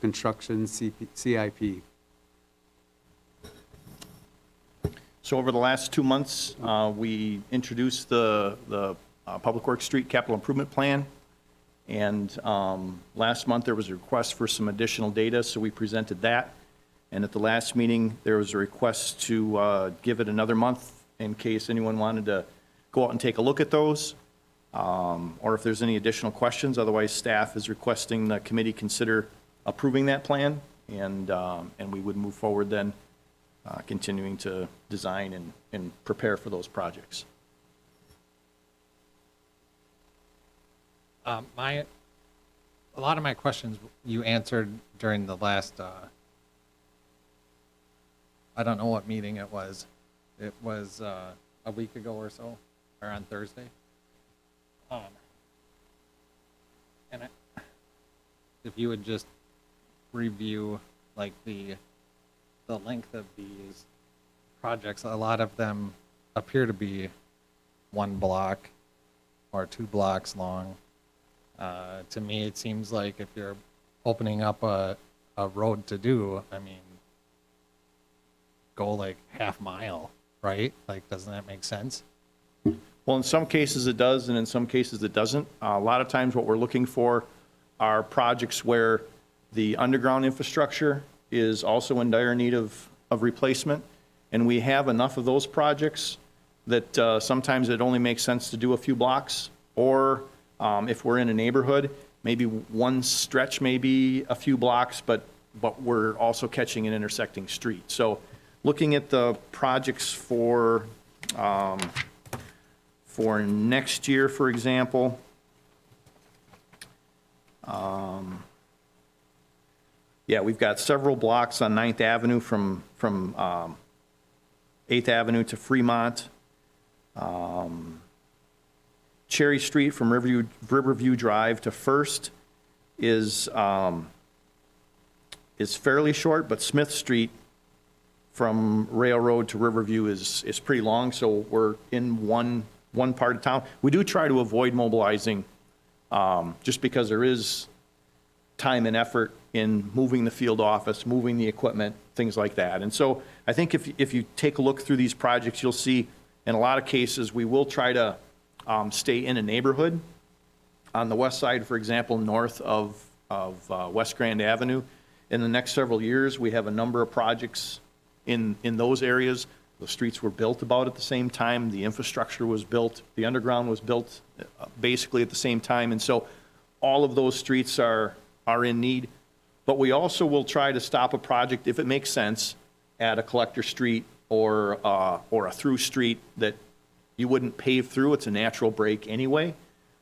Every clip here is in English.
construction CIP. So over the last 2 months, we introduced the Public Works Street Capital Improvement Plan. And last month, there was a request for some additional data, so we presented that. And at the last meeting, there was a request to give it another month in case anyone wanted to go out and take a look at those, or if there's any additional questions. Otherwise, staff is requesting the committee consider approving that plan, and we would move forward then, continuing to design and prepare for those projects. A lot of my questions you answered during the last, I don't know what meeting it was. It was a week ago or so, or on Thursday. If you would just review like the length of these projects, a lot of them appear to be 1 block or 2 blocks long. To me, it seems like if you're opening up a road to do, I mean, go like half mile, right? Like, doesn't that make sense? Well, in some cases it does, and in some cases it doesn't. A lot of times what we're looking for are projects where the underground infrastructure is also in dire need of replacement, and we have enough of those projects that sometimes it only makes sense to do a few blocks, or if we're in a neighborhood, maybe one stretch may be a few blocks, but we're also catching an intersecting street. So looking at the projects for next year, for example, yeah, we've got several blocks on 9th Avenue from 8th Avenue to Fremont. Cherry Street from Riverview Drive to First is fairly short, but Smith Street from Railroad to Riverview is pretty long, so we're in one part of town. We do try to avoid mobilizing just because there is time and effort in moving the field office, moving the equipment, things like that. And so I think if you take a look through these projects, you'll see in a lot of cases we will try to stay in a neighborhood. On the west side, for example, north of West Grand Avenue, in the next several years, we have a number of projects in those areas. The streets were built about at the same time. The infrastructure was built. The underground was built basically at the same time. And so all of those streets are in need. But we also will try to stop a project, if it makes sense, at a collector street or a through street that you wouldn't pave through. It's a natural break anyway,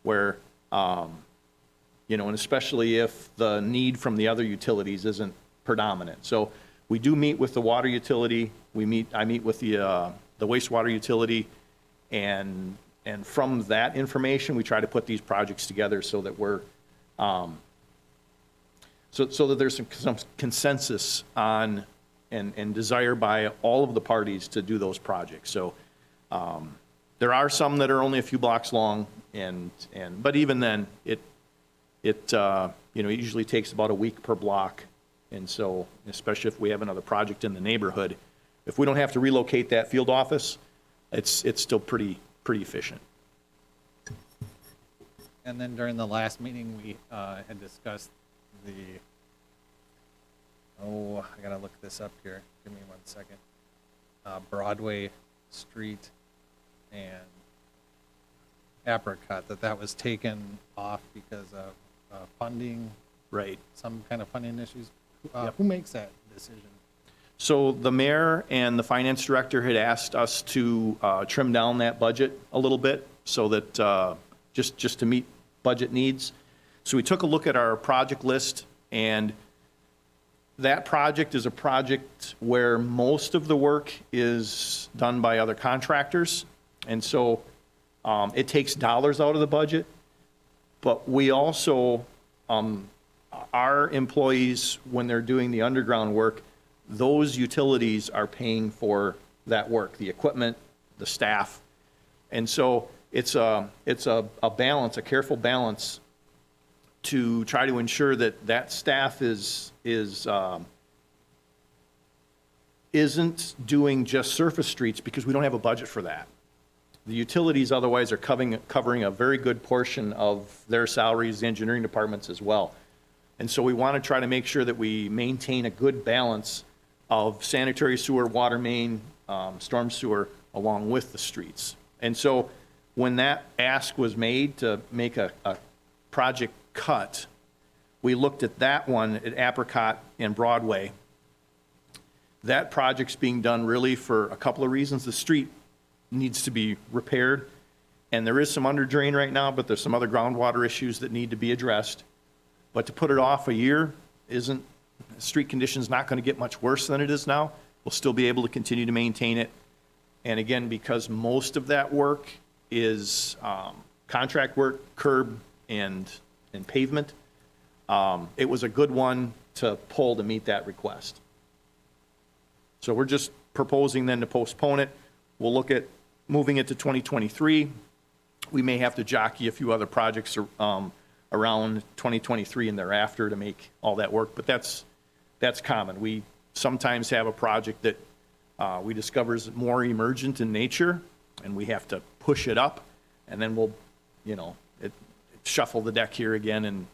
where, you know, and especially if the need from the other utilities isn't predominant. So we do meet with the water utility. I meet with the wastewater utility, and from that information, we try to put these projects together so that we're, so that there's some consensus on and desire by all of the parties to do those projects. So there are some that are only a few blocks long, but even then, it you know, it usually takes about a week per block. And so, especially if we have another project in the neighborhood, if we don't have to relocate that field office, it's still pretty efficient. And then during the last meeting, we had discussed I gotta look this up here. Give me 1 second. Broadway Street and Apricot, that was taken off because of funding. Right. Some kind of funding issues. Yep. Who makes that decision? So the mayor and the finance director had asked us to trim down that budget a little bit so that just to meet budget needs. So we took a look at our project list, and that project is a project where most of the work is done by other contractors. And so it takes dollars out of the budget, but we also, our employees, when they're doing the underground work, those utilities are paying for that work, the equipment, the staff. And so it's a balance, a careful balance to try to ensure that that staff isn't doing just surface streets because we don't have a budget for that. The utilities otherwise are covering a very good portion of their salaries, the engineering departments as well. And so we want to try to make sure that we maintain a good balance of sanitary sewer, water main, storm sewer, along with the streets. And so when that ask was made to make a project cut, we looked at that one at Apricot and Broadway. That project's being done really for a couple of reasons. The street needs to be repaired, and there is some under drain right now, but there's some other groundwater issues that need to be addressed. But to put it off a year street condition's not going to get much worse than it is now. We'll still be able to continue to maintain it. And again, because most of that work is contract work, curb and pavement, it was a good one to pull to meet that request. So we're just proposing then to postpone it. We'll look at moving it to 2023. We may have to jockey a few other projects around 2023 and thereafter to make all that work, but that's common. We sometimes have a project that we discover is more emergent in nature, and we have to push it up, and then we'll, shuffle the deck here again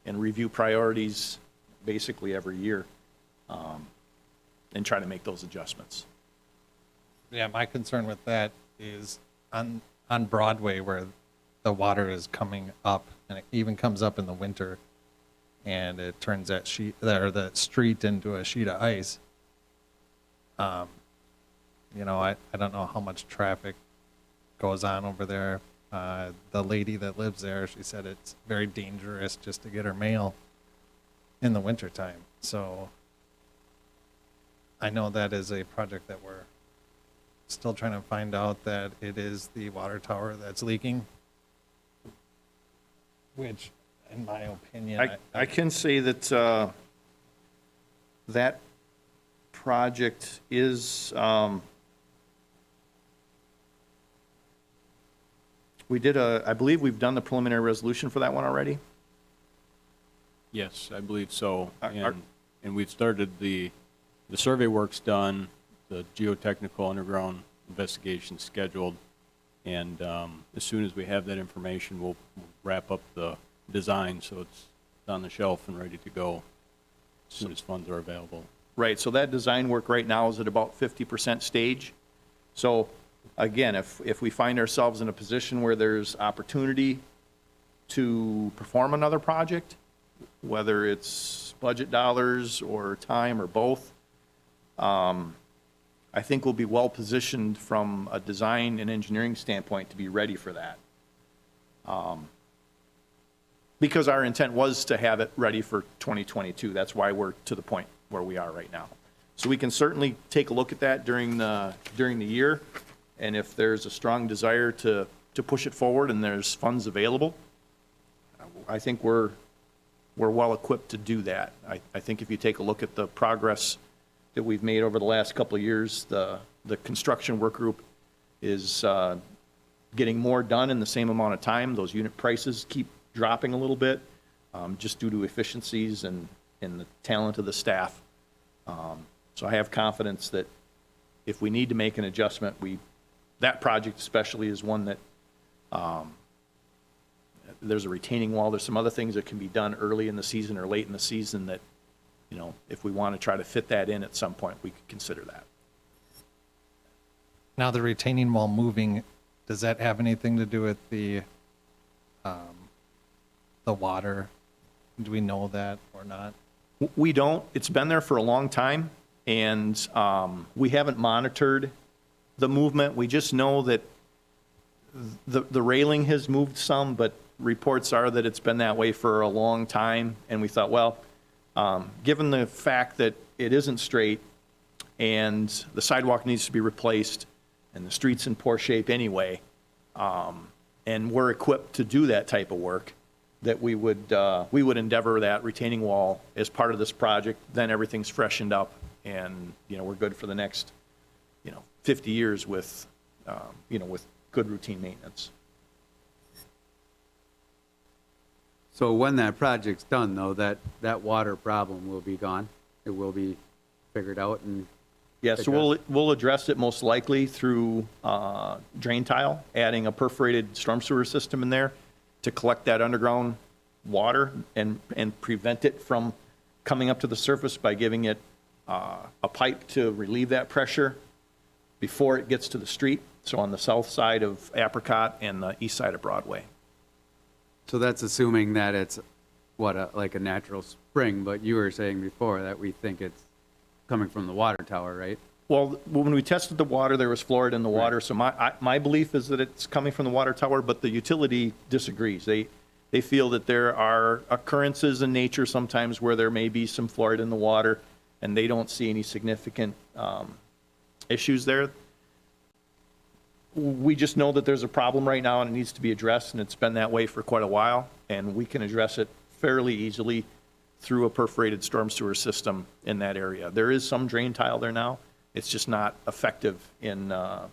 and review priorities basically every year, and try to make those adjustments. Yeah, my concern with that is on Broadway where the water is coming up, and it even comes up in the winter, and it turns that the street into a sheet of ice. I don't know how much traffic goes on over there. The lady that lives there, she said it's very dangerous just to get her mail in the wintertime. So I know that is a project that we're still trying to find out that it is the water tower that's leaking, which, in my opinion, I can say that that project is, I believe we've done the preliminary resolution for that one already. Yes, I believe so. Are- And we've started the survey work's done, the geotechnical underground investigation scheduled, and as soon as we have that information, we'll wrap up the design so it's on the shelf and ready to go as soon as funds are available. Right, so that design work right now is at about 50% stage. So again, if we find ourselves in a position where there's opportunity to perform another project, whether it's budget dollars or time or both, I think we'll be well positioned from a design and engineering standpoint to be ready for that. Because our intent was to have it ready for 2022. That's why we're to the point where we are right now. So we can certainly take a look at that during the year, and if there's a strong desire to push it forward and there's funds available, I think we're well equipped to do that. I think if you take a look at the progress that we've made over the last couple of years, the construction work group is getting more done in the same amount of time. Those unit prices keep dropping a little bit, just due to efficiencies and the talent of the staff. So I have confidence that if we need to make an adjustment, that project especially is one that there's a retaining wall. There's some other things that can be done early in the season or late in the season that, if we want to try to fit that in at some point, we could consider that. Now the retaining wall moving, does that have anything to do with the water? Do we know that or not? We don't. It's been there for a long time, and we haven't monitored the movement. We just know that the railing has moved some, but reports are that it's been that way for a long time, and we thought, well, given the fact that it isn't straight and the sidewalk needs to be replaced and the street's in poor shape anyway, and we're equipped to do that type of work, that we would endeavor that retaining wall as part of this project. Then everything's freshened up, and we're good for the next 50 years with with good routine maintenance. So when that project's done, though, that water problem will be gone? It will be figured out and, Yeah, so we'll address it most likely through drain tile, adding a perforated storm sewer system in there to collect that underground water and prevent it from coming up to the surface by giving it a pipe to relieve that pressure before it gets to the street, so on the south side of Apricot and the east side of Broadway. so that's assuming that it's, like a natural spring, but you were saying before that we think it's coming from the water tower, right? Well, when we tested the water, there was fluoride in the water, so my belief is that it's coming from the water tower, but the utility disagrees. They feel that there are occurrences in nature sometimes where there may be some fluoride in the water, and they don't see any significant issues there. We just know that there's a problem right now and it needs to be addressed, and it's been that way for quite a while, and we can address it fairly easily through a perforated storm sewer system in that area. There is some drain tile there now. It's just not effective in, and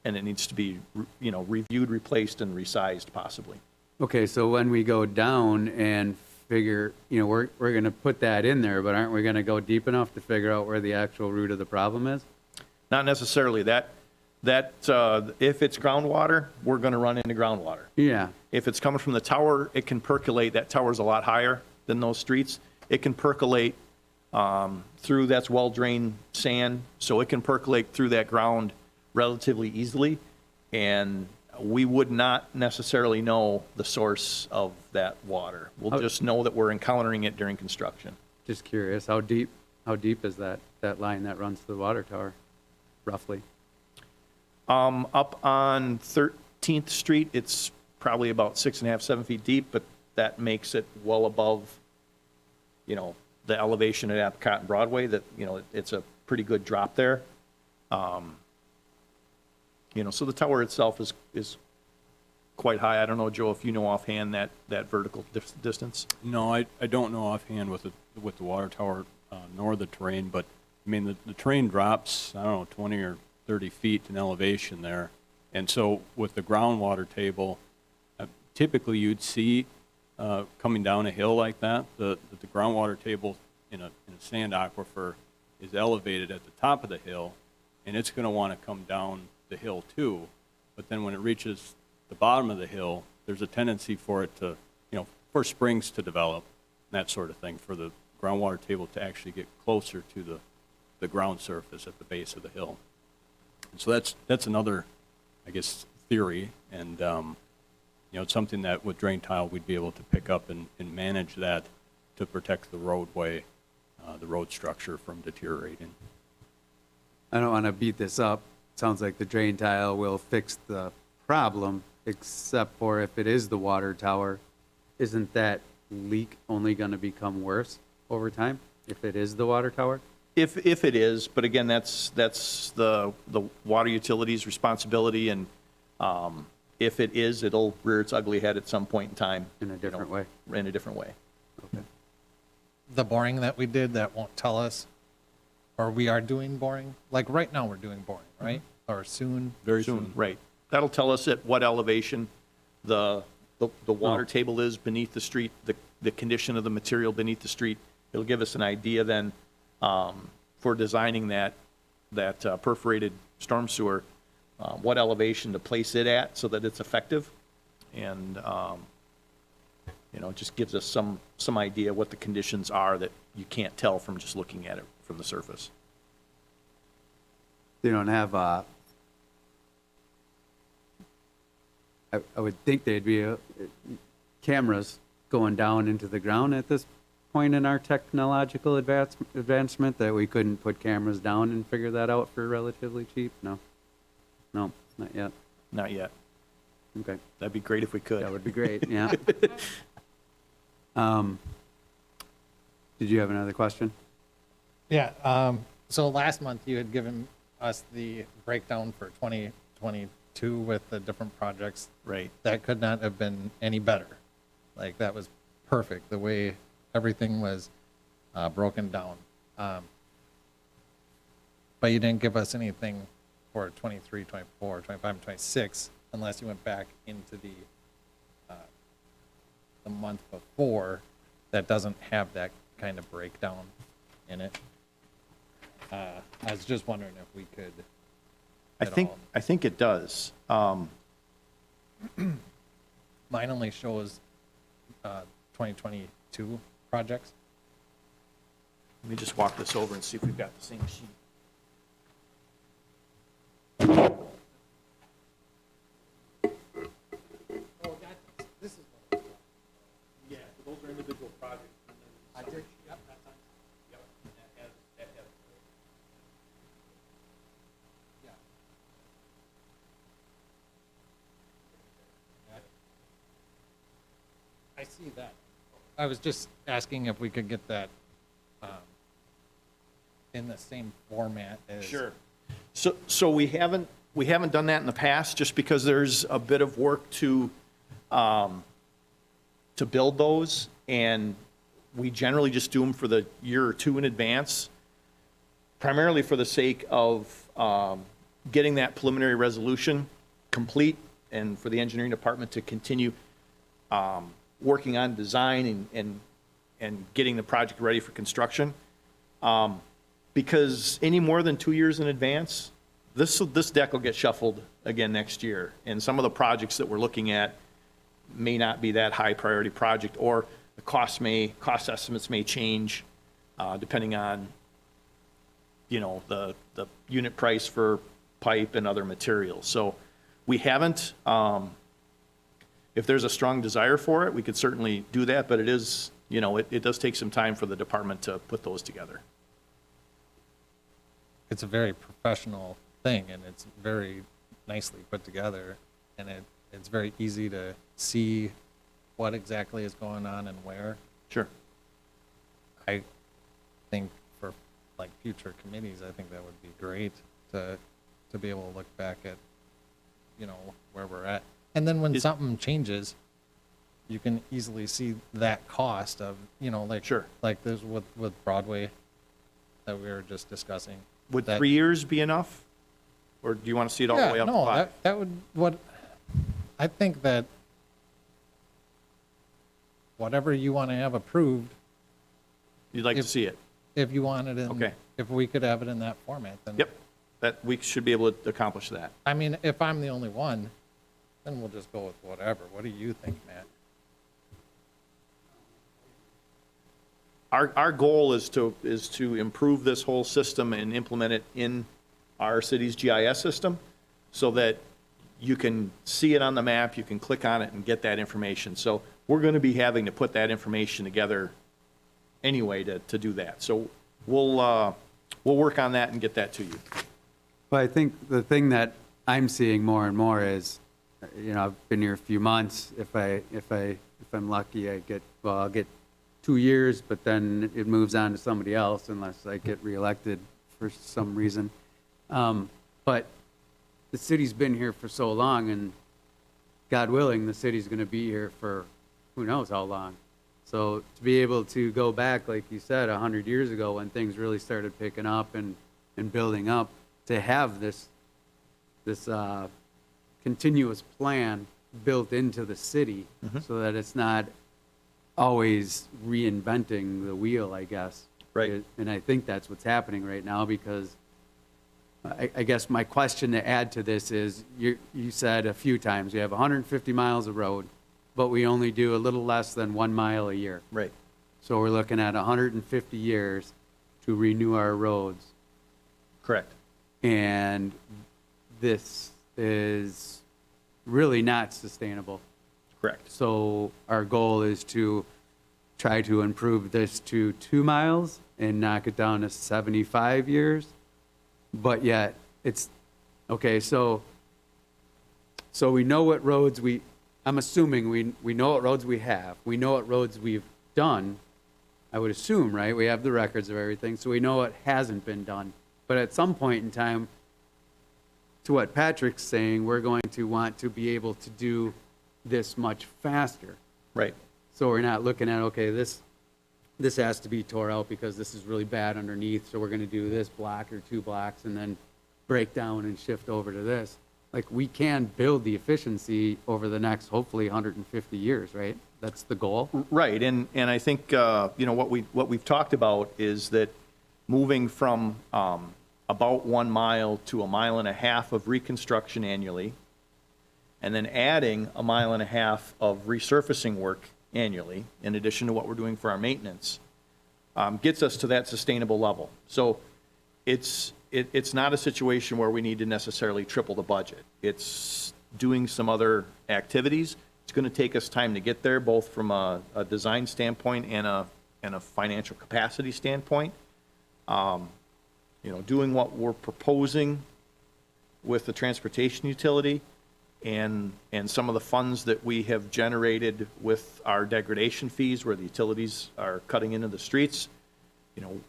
it needs to be, reviewed, replaced, and resized possibly. Okay, so when we go down and figure, we're going to put that in there, but aren't we going to go deep enough to figure out where the actual root of the problem is? Not necessarily. That if it's groundwater, we're going to run into groundwater. Yeah, If it's coming from the tower, it can percolate. That tower's a lot higher than those streets. It can percolate through, that's well-drained sand, so it can percolate through that ground relatively easily, and we would not necessarily know the source of that water. We'll just know that we're encountering it during construction. just curious, how deep is that line that runs to the water tower, roughly? Up on 13th Street, it's probably about 6.5, 7 feet deep, but that makes it well above, the elevation at Apricot and Broadway, that, it's a pretty good drop there. So the tower itself is quite high. I don't know, Joe, if you know offhand that vertical distance. No, I don't know offhand with the water tower nor the terrain, but I mean the terrain drops, I don't know, 20 or 30 feet in elevation there, and so with the groundwater table, typically you'd see coming down a hill like that, the groundwater table in a sand aquifer is elevated at the top of the hill, and it's going to want to come down the hill too, but then when it reaches the bottom of the hill, there's a tendency for it to, for springs to develop, that sort of thing, for the groundwater table to actually get closer to the ground surface at the base of the hill. And so that's another, I guess, theory, and it's something that with drain tile we'd be able to pick up and manage that to protect the roadway, the road structure from deteriorating. I don't want to beat this up. Sounds like the drain tile will fix the problem, except for if it is the water tower, isn't that leak only going to become worse over time if it is the water tower? If it is, but again, that's the water utility's responsibility, and if it is, it'll rear its ugly head at some point in time. In a different way? In a different way. Okay. The boring that we did, that won't tell us, or we are doing boring? Like right now, we're doing boring, right? Or soon? Very soon. Right. That'll tell us at what elevation the water table is beneath the street, the condition of the material beneath the street. It'll give us an idea then for designing that perforated storm sewer, what elevation to place it at so that it's effective, and it just gives us some idea what the conditions are that you can't tell from just looking at it from the surface. They don't have, I would think they'd be cameras going down into the ground at this point in our technological advancement, that we couldn't put cameras down and figure that out for relatively cheap? No, not yet. Not yet. Okay, That'd be great if we could. that would be great, yeah. Did you have another question? Yeah, so last month you had given us the breakdown for 2022 with the different projects. Right. That could not have been any better. Like, that was perfect, the way everything was broken down. But you didn't give us anything for 23, 24, 25, and 26 unless you went back into the the month before that doesn't have that kind of breakdown in it. I was just wondering if we could. at all. I think it does. Mine only shows 2022 projects. Let me just walk this over and see if we've got the same sheet. This is Yeah, those are individual projects. I did. Yep, that's on. Yep. Yeah. I see that. I was just asking if we could get that in the same format as. Sure. So we haven't done that in the past, just because there's a bit of work to build those, and we generally just do them for the year or two in advance, primarily for the sake of getting that preliminary resolution complete, and for the engineering department to continue working on design and getting the project ready for construction. Because any more than 2 years in advance, this deck will get shuffled again next year. And some of the projects that we're looking at may not be that high priority project, or the cost estimates may change, depending on, the unit price for pipe and other materials. So we haven't, if there's a strong desire for it, we could certainly do that, but it is, it does take some time for the department to put those together. It's a very professional thing, and it's very nicely put together, and it's very easy to see what exactly is going on and where. Sure. I think for like future committees, I think that would be great to be able to look back at, where we're at. And then when something changes, you can easily see that cost of, Sure. like this with Broadway that we were just discussing. Would That- 3 years be enough? Or do you want to see it all the way up to no, 5? that would, I think that whatever you want to have approved, You'd like to if- see it? if you want it in, Okay. if we could have it in that format, then. Yep. That, we should be able to accomplish that. I mean, if I'm the only one, then we'll just go with whatever. What do you think, Matt? Our goal is to improve this whole system and implement it in our city's GIS system, so that you can see it on the map, you can click on it and get that information. So we're going to be having to put that information together anyway to do that. So we'll work on that and get that to you. But I think the thing that I'm seeing more and more is, I've been here a few months. If I'm lucky, I'll get 2 years, but then it moves on to somebody else unless I get reelected for some reason. But the city's been here for so long, and God willing, the city's going to be here for who knows how long. So to be able to go back, like you said, 100 years ago when things really started picking up and building up, to have this continuous plan built into the city, so that it's not always reinventing the wheel, I guess. Right. And I think that's what's happening right now, because I guess my question to add to this is, you said a few times, we have 150 miles of road, but we only do a little less than 1 mile a year. Right. So we're looking at 150 years to renew our roads. Correct. And this is really not sustainable. Correct. So our goal is to try to improve this to 2 miles and knock it down to 75 years. But yet it's, okay, so we know what roads I'm assuming we know what roads we have. We know what roads we've done. I would assume, right? We have the records of everything, so we know what hasn't been done. But at some point in time, to what Patrick's saying, we're going to want to be able to do this much faster. Right. So we're not looking at, okay, this has to be tore out because this is really bad underneath, so we're going to do this block or 2 blocks and then break down and shift over to this. Like, we can build the efficiency over the next, hopefully, 150 years, right? That's the goal? Right, and I think, you know, what we've talked about is that moving from about 1 mile to 1.5 miles of reconstruction annually, and then adding 1.5 miles of resurfacing work annually, in addition to what we're doing for our maintenance, gets us to that sustainable level. So it's not a situation where we need to necessarily triple the budget. It's doing some other activities. It's going to take us time to get there, both from a design standpoint and a financial capacity standpoint. You know, doing what we're proposing with the transportation utility and some of the funds that we have generated with our degradation fees, where the utilities are cutting into the streets. You know,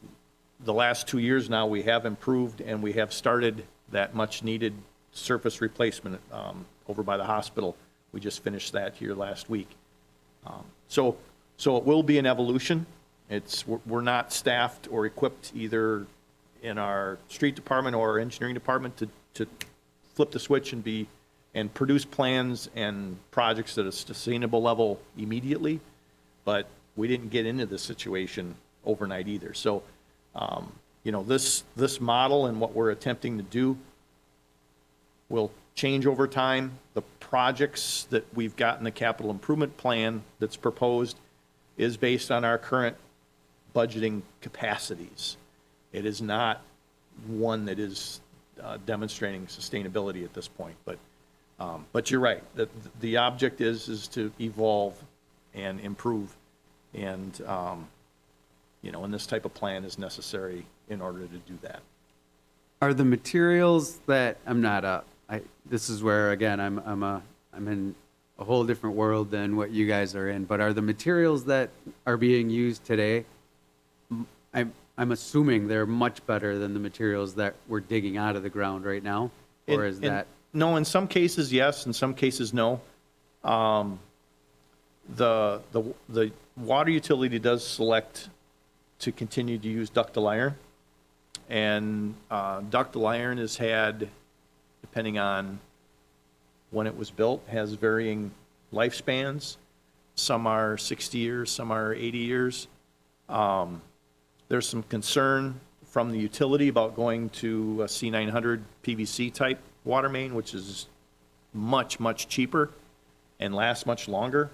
the last 2 years now, we have improved, and we have started that much-needed surface replacement over by the hospital. We just finished that here last week. So it will be an evolution. We're not staffed or equipped either in our street department or our engineering department to flip the switch and produce plans and projects at a sustainable level immediately. But we didn't get into this situation overnight either. So, you know, this model and what we're attempting to do will change over time. The projects that we've got in the capital improvement plan that's proposed is based on our current budgeting capacities. It is not one that is demonstrating sustainability at this point. But you're right. The object is to evolve and improve, and you know, and this type of plan is necessary in order to do that. Are the materials that this is where, again, I'm in a whole different world than what you guys are in, but are the materials that are being used today, I'm assuming they're much better than the materials that we're digging out of the ground right now? Or is that? No, in some cases, yes, in some cases, no. The water utility does select to continue to use ductile iron. And ductile iron has had, depending on when it was built, has varying lifespans. Some are 60 years, some are 80 years. There's some concern from the utility about going to a C900 PVC type water main, which is much, much cheaper and lasts much longer.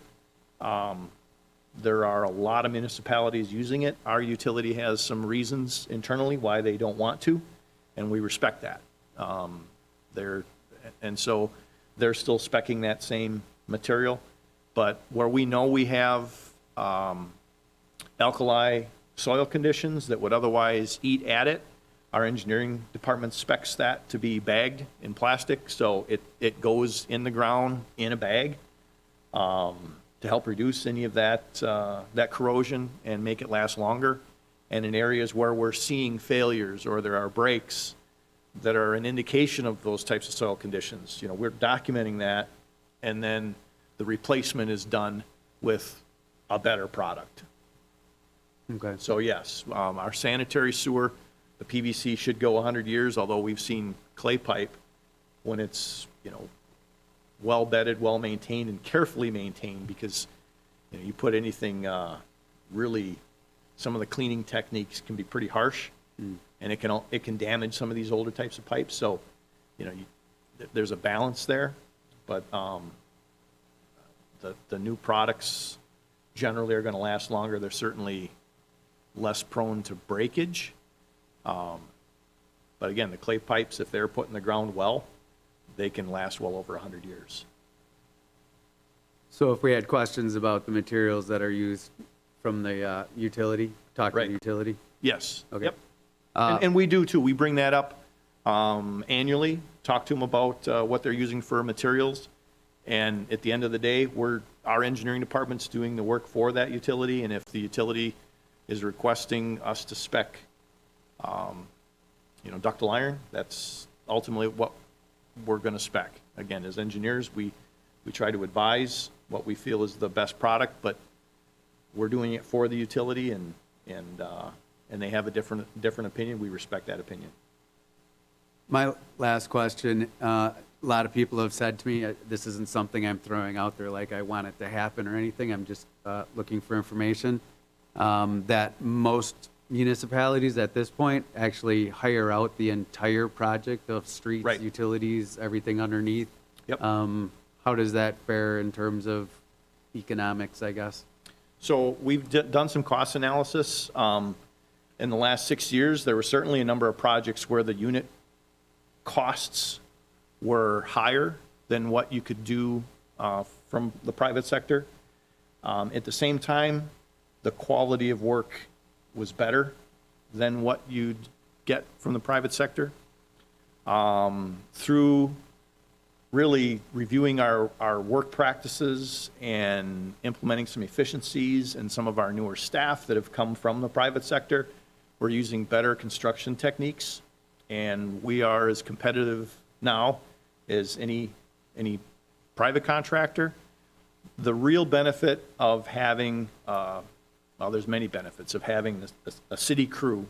There are a lot of municipalities using it. Our utility has some reasons internally why they don't want to, and we respect that. So they're still speccing that same material. But where we know we have alkali soil conditions that would otherwise eat at it, our engineering department specs that to be bagged in plastic, so it goes in the ground in a bag to help reduce any of that corrosion and make it last longer. And in areas where we're seeing failures or there are breaks that are an indication of those types of soil conditions, you know, we're documenting that, and then the replacement is done with a better product. Okay. So yes, our sanitary sewer, the PVC should go 100 years, although we've seen clay pipe, when it's, you know, well bedded, well maintained, and carefully maintained, because, you know, you put anything really, some of the cleaning techniques can be pretty harsh, and it can damage some of these older types of pipes. So, you know, there's a balance there, but the new products generally are going to last longer. They're certainly less prone to breakage. But again, the clay pipes, if they're put in the ground well, they can last well over 100 years. So if we had questions about the materials that are used from the utility, talk to Right. the utility? Yes. Okay. Yep. And we do too. We bring that up annually, talk to them about what they're using for materials. And at the end of the day, our engineering department's doing the work for that utility. And if the utility is requesting us to spec, you know, ductile iron, that's ultimately what we're going to spec. Again, as engineers, we try to advise what we feel is the best product, but we're doing it for the utility, and they have a different opinion. We respect that opinion. My last question, a lot of people have said to me, this isn't something I'm throwing out there like I want it to happen or anything, I'm just looking for information, that most municipalities at this point actually hire out the entire project of streets, Right. utilities, everything underneath. Yep. How does that fare in terms of economics, I guess? So we've done some cost analysis. In the last 6 years, there were certainly a number of projects where the unit costs were higher than what you could do from the private sector. At the same time, the quality of work was better than what you'd get from the private sector. Through really reviewing our work practices and implementing some efficiencies and some of our newer staff that have come from the private sector, we're using better construction techniques, and we are as competitive now as any private contractor. The real benefit of having, well, there's many benefits of having a city crew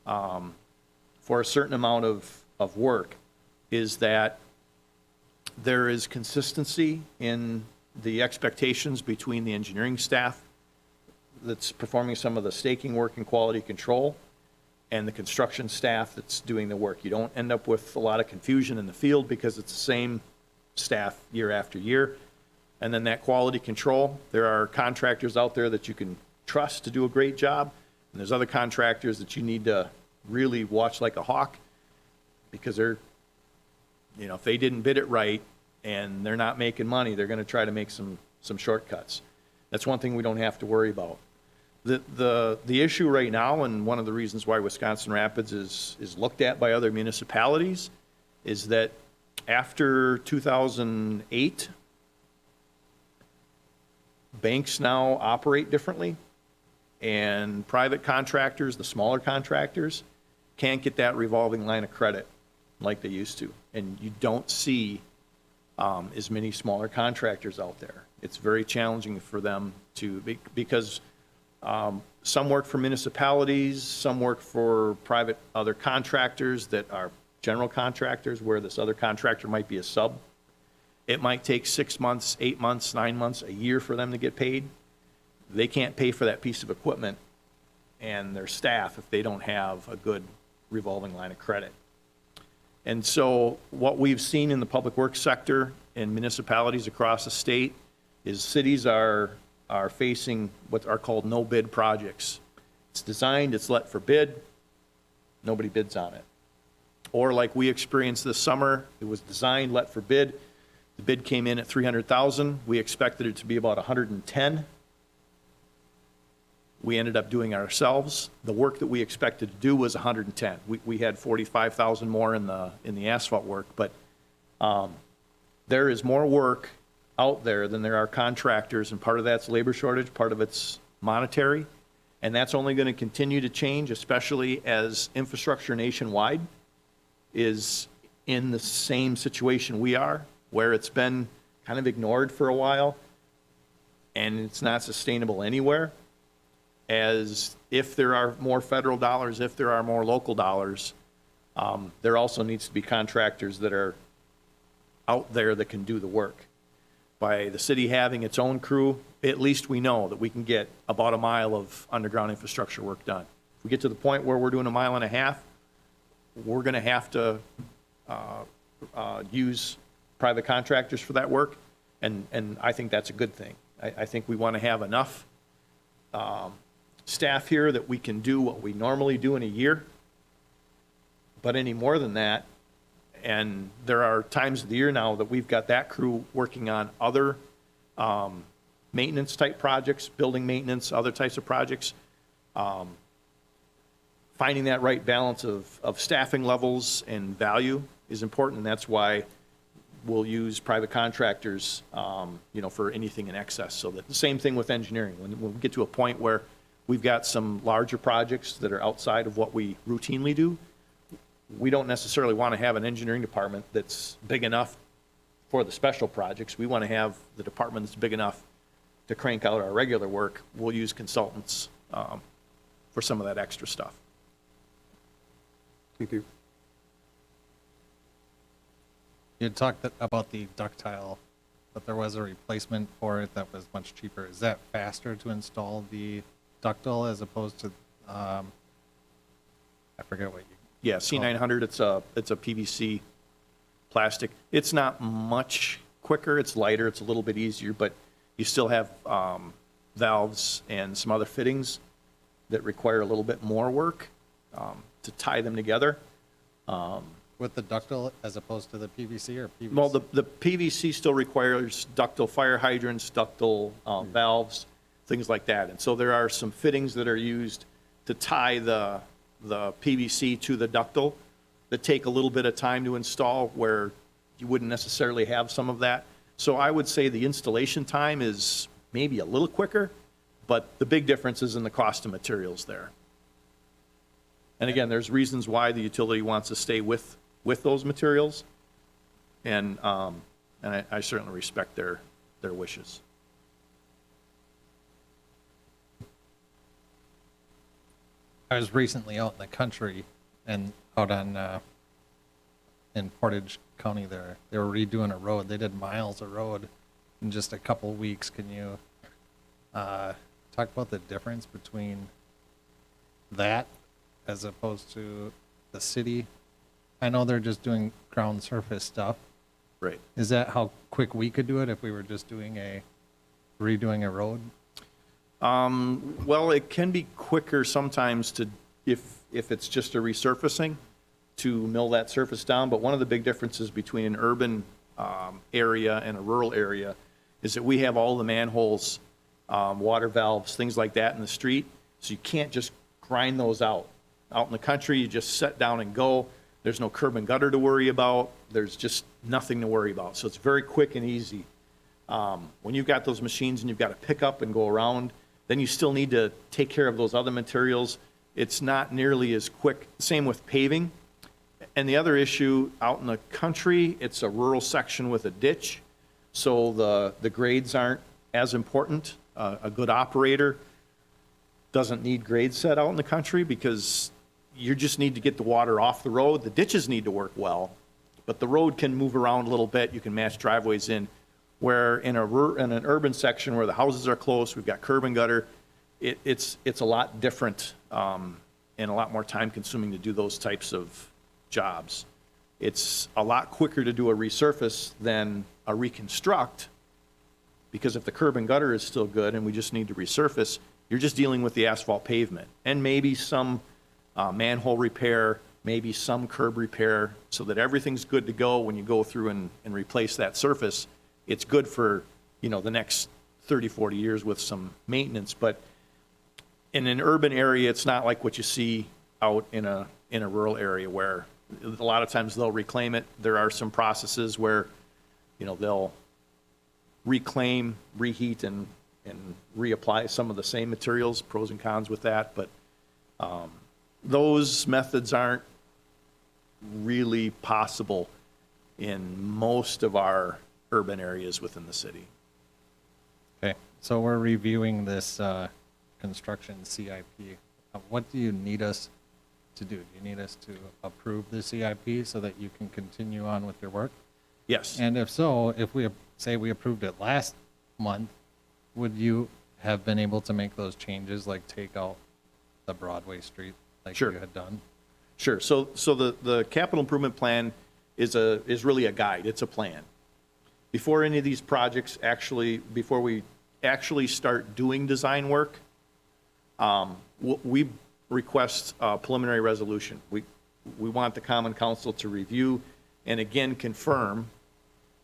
for a certain amount of work, is that there is consistency in the expectations between the engineering staff that's performing some of the staking work and quality control and the construction staff that's doing the work. You don't end up with a lot of confusion in the field because it's the same staff year after year. And then that quality control, there are contractors out there that you can trust to do a great job, and there's other contractors that you need to really watch like a hawk, because they're, if they didn't bid it right and they're not making money, they're going to try to make some shortcuts. That's one thing we don't have to worry about. The issue right now, and one of the reasons why Wisconsin Rapids is looked at by other municipalities, is that after 2008, banks now operate differently, and private contractors, the smaller contractors, can't get that revolving line of credit like they used to. And you don't see as many smaller contractors out there. It's very challenging for them because some work for municipalities, some work for private other contractors that are general contractors, where this other contractor might be a sub. It might take 6 months, 8 months, 9 months, a year for them to get paid. They can't pay for that piece of equipment and their staff if they don't have a good revolving line of credit. And so what we've seen in the public works sector and municipalities across the state is cities are facing what are called no-bid projects. It's designed, it's let for bid, nobody bids on it. Or like we experienced this summer, it was designed, let for bid. The bid came in at 300,000. We expected it to be about 110. We ended up doing ourselves. The work that we expected to do was 110. We had 45,000 more in the asphalt work, but there is more work out there than there are contractors, and part of that's labor shortage, part of it's monetary, and that's only going to continue to change, especially as infrastructure nationwide is in the same situation we are, where it's been kind of ignored for a while, and it's not sustainable anywhere. As if there are more federal dollars, if there are more local dollars, there also needs to be contractors that are out there that can do the work. By the city having its own crew, at least we know that we can get about a mile of underground infrastructure work done. If we get to the point where we're doing a mile and a half, we're going to have to use private contractors for that work, and I think that's a good thing. I think we want to have enough staff here that we can do what we normally do in a year, but any more than that, and there are times of the year now that we've got that crew working on other maintenance type projects, building maintenance, other types of projects. Finding that right balance of staffing levels and value is important, and that's why we'll use private contractors, for anything in excess. So that the same thing with engineering. When we get to a point where we've got some larger projects that are outside of what we routinely do, we don't necessarily want to have an engineering department that's big enough for the special projects. We want to have the department that's big enough to crank out our regular work. We'll use consultants for some of that extra stuff. Thank you. You talked about the ductile, but there was a replacement for it that was much cheaper. Is that faster to install the ductile as opposed to, I forget what you, Yeah, C900, it's a PVC plastic. It's not much quicker, it's lighter, it's a little bit easier, but you still have valves and some other fittings that require a little bit more work to tie them together. with the ductile as opposed to the PVC or PVC? Well, the PVC still requires ductile fire hydrants, ductile valves, things like that. And so there are some fittings that are used to tie the PVC to the ductile that take a little bit of time to install where you wouldn't necessarily have some of that. So I would say the installation time is maybe a little quicker, but the big difference is in the cost of materials there. And again, there's reasons why the utility wants to stay with those materials, and I certainly respect their wishes. I was recently out in the country and out on, in Portage County there. They were redoing a road. They did miles of road in just a couple weeks. Can you talk about the difference between that as opposed to the city? I know they're just doing ground surface stuff. Right. Is that how quick we could do it if we were just redoing a road? Well, it can be quicker sometimes if it's just a resurfacing, to mill that surface down. But one of the big differences between an urban area and a rural area is that we have all the manholes, water valves, things like that in the street. So you can't just grind those out. Out in the country, you just set down and go. There's no curb and gutter to worry about. There's just nothing to worry about. So it's very quick and easy. When you've got those machines and you've got to pick up and go around, then you still need to take care of those other materials. It's not nearly as quick. Same with paving. And the other issue, out in the country, it's a rural section with a ditch, so the grades aren't as important. A good operator doesn't need grades set out in the country because you just need to get the water off the road. The ditches need to work well, but the road can move around a little bit. You can match driveways in. Where in an urban section where the houses are close, we've got curb and gutter, it's a lot different and a lot more time consuming to do those types of jobs. It's a lot quicker to do a resurface than a reconstruct, because if the curb and gutter is still good and we just need to resurface, you're just dealing with the asphalt pavement and maybe some manhole repair, maybe some curb repair, so that everything's good to go when you go through and replace that surface. It's good for, the next 30, 40 years with some maintenance. But in an urban area, it's not like what you see out in a rural area where a lot of times they'll reclaim it. There are some processes where, they'll reclaim, reheat, and reapply some of the same materials, pros and cons with that. But those methods aren't really possible in most of our urban areas within the city. Okay, so we're reviewing this construction CIP. What do you need us to do? Do you need us to approve the CIP so that you can continue on with your work? Yes. And if so, if we say we approved it last month, would you have been able to make those changes, like take out the Broadway Street like Sure. you had done? Sure. So the capital improvement plan is really a guide. It's a plan. Before any of these projects before we actually start doing design work, we request a preliminary resolution. We want the Common Council to review and again confirm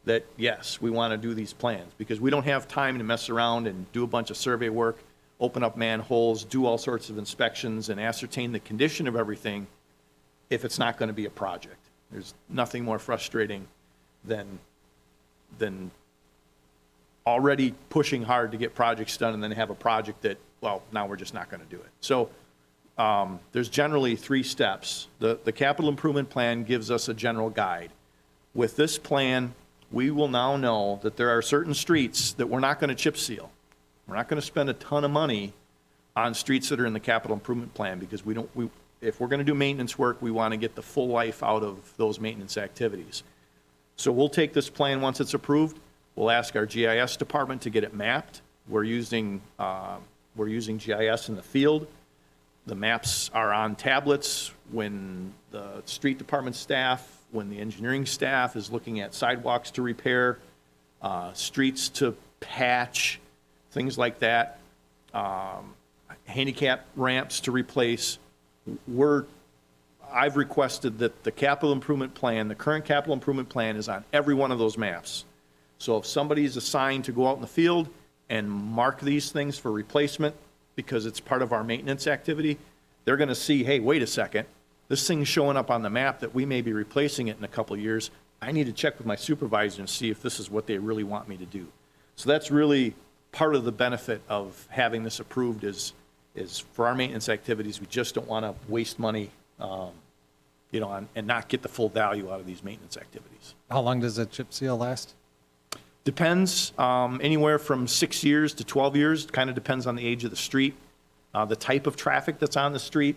that, yes, we want to do these plans, because we don't have time to mess around and do a bunch of survey work, open up manholes, do all sorts of inspections, and ascertain the condition of everything if it's not going to be a project. There's nothing more frustrating than already pushing hard to get projects done and then have a project that, well, now we're just not going to do it. So there's generally 3 steps. The capital improvement plan gives us a general guide. With this plan, we will now know that there are certain streets that we're not going to chip seal. We're not going to spend a ton of money on streets that are in the capital improvement plan, because if we're going to do maintenance work, we want to get the full life out of those maintenance activities. So we'll take this plan once it's approved. We'll ask our GIS department to get it mapped. We're using GIS in the field. The maps are on tablets. When the street department staff, when the engineering staff is looking at sidewalks to repair, streets to patch, things like that, handicap ramps to replace, I've requested that the capital improvement plan, the current capital improvement plan is on every one of those maps. So if somebody's assigned to go out in the field and mark these things for replacement because it's part of our maintenance activity, they're going to see, hey, wait a second, this thing's showing up on the map that we may be replacing it in a couple of years. I need to check with my supervisor and see if this is what they really want me to do. So that's really part of the benefit of having this approved is for our maintenance activities, we just don't want to waste money, and not get the full value out of these maintenance activities. How long does a chip seal last? Depends, anywhere from 6 years to 12 years, kind of depends on the age of the street, the type of traffic that's on the street,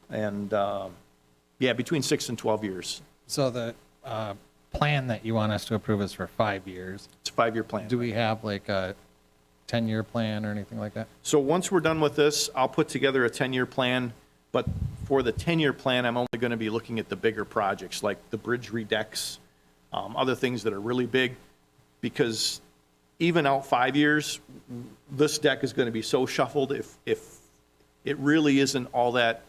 and, between 6 and 12 years. So the plan that you want us to approve is for 5 years. It's a 5-year plan. Do we have like a 10-year plan or anything like that? So once we're done with this, I'll put together a 10-year plan, but for the 10-year plan, I'm only going to be looking at the bigger projects, like the bridge redecks, other things that are really big, because even out 5 years, this deck is going to be so shuffled if it really isn't all that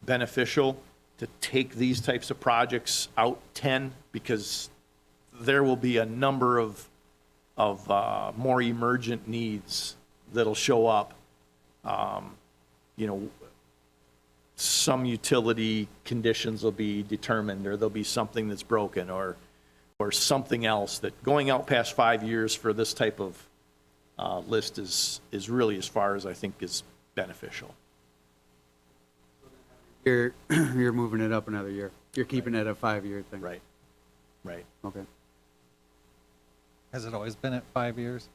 beneficial to take these types of projects out 10, because there will be a number of more emergent needs that'll show up. Some utility conditions will be determined, or there'll be something that's broken, or something else that going out past 5 years for this type of list is really, as far as I think, is beneficial. You're moving it up another year. You're keeping it a 5-year thing. Right. Okay. Has it always been at 5 years?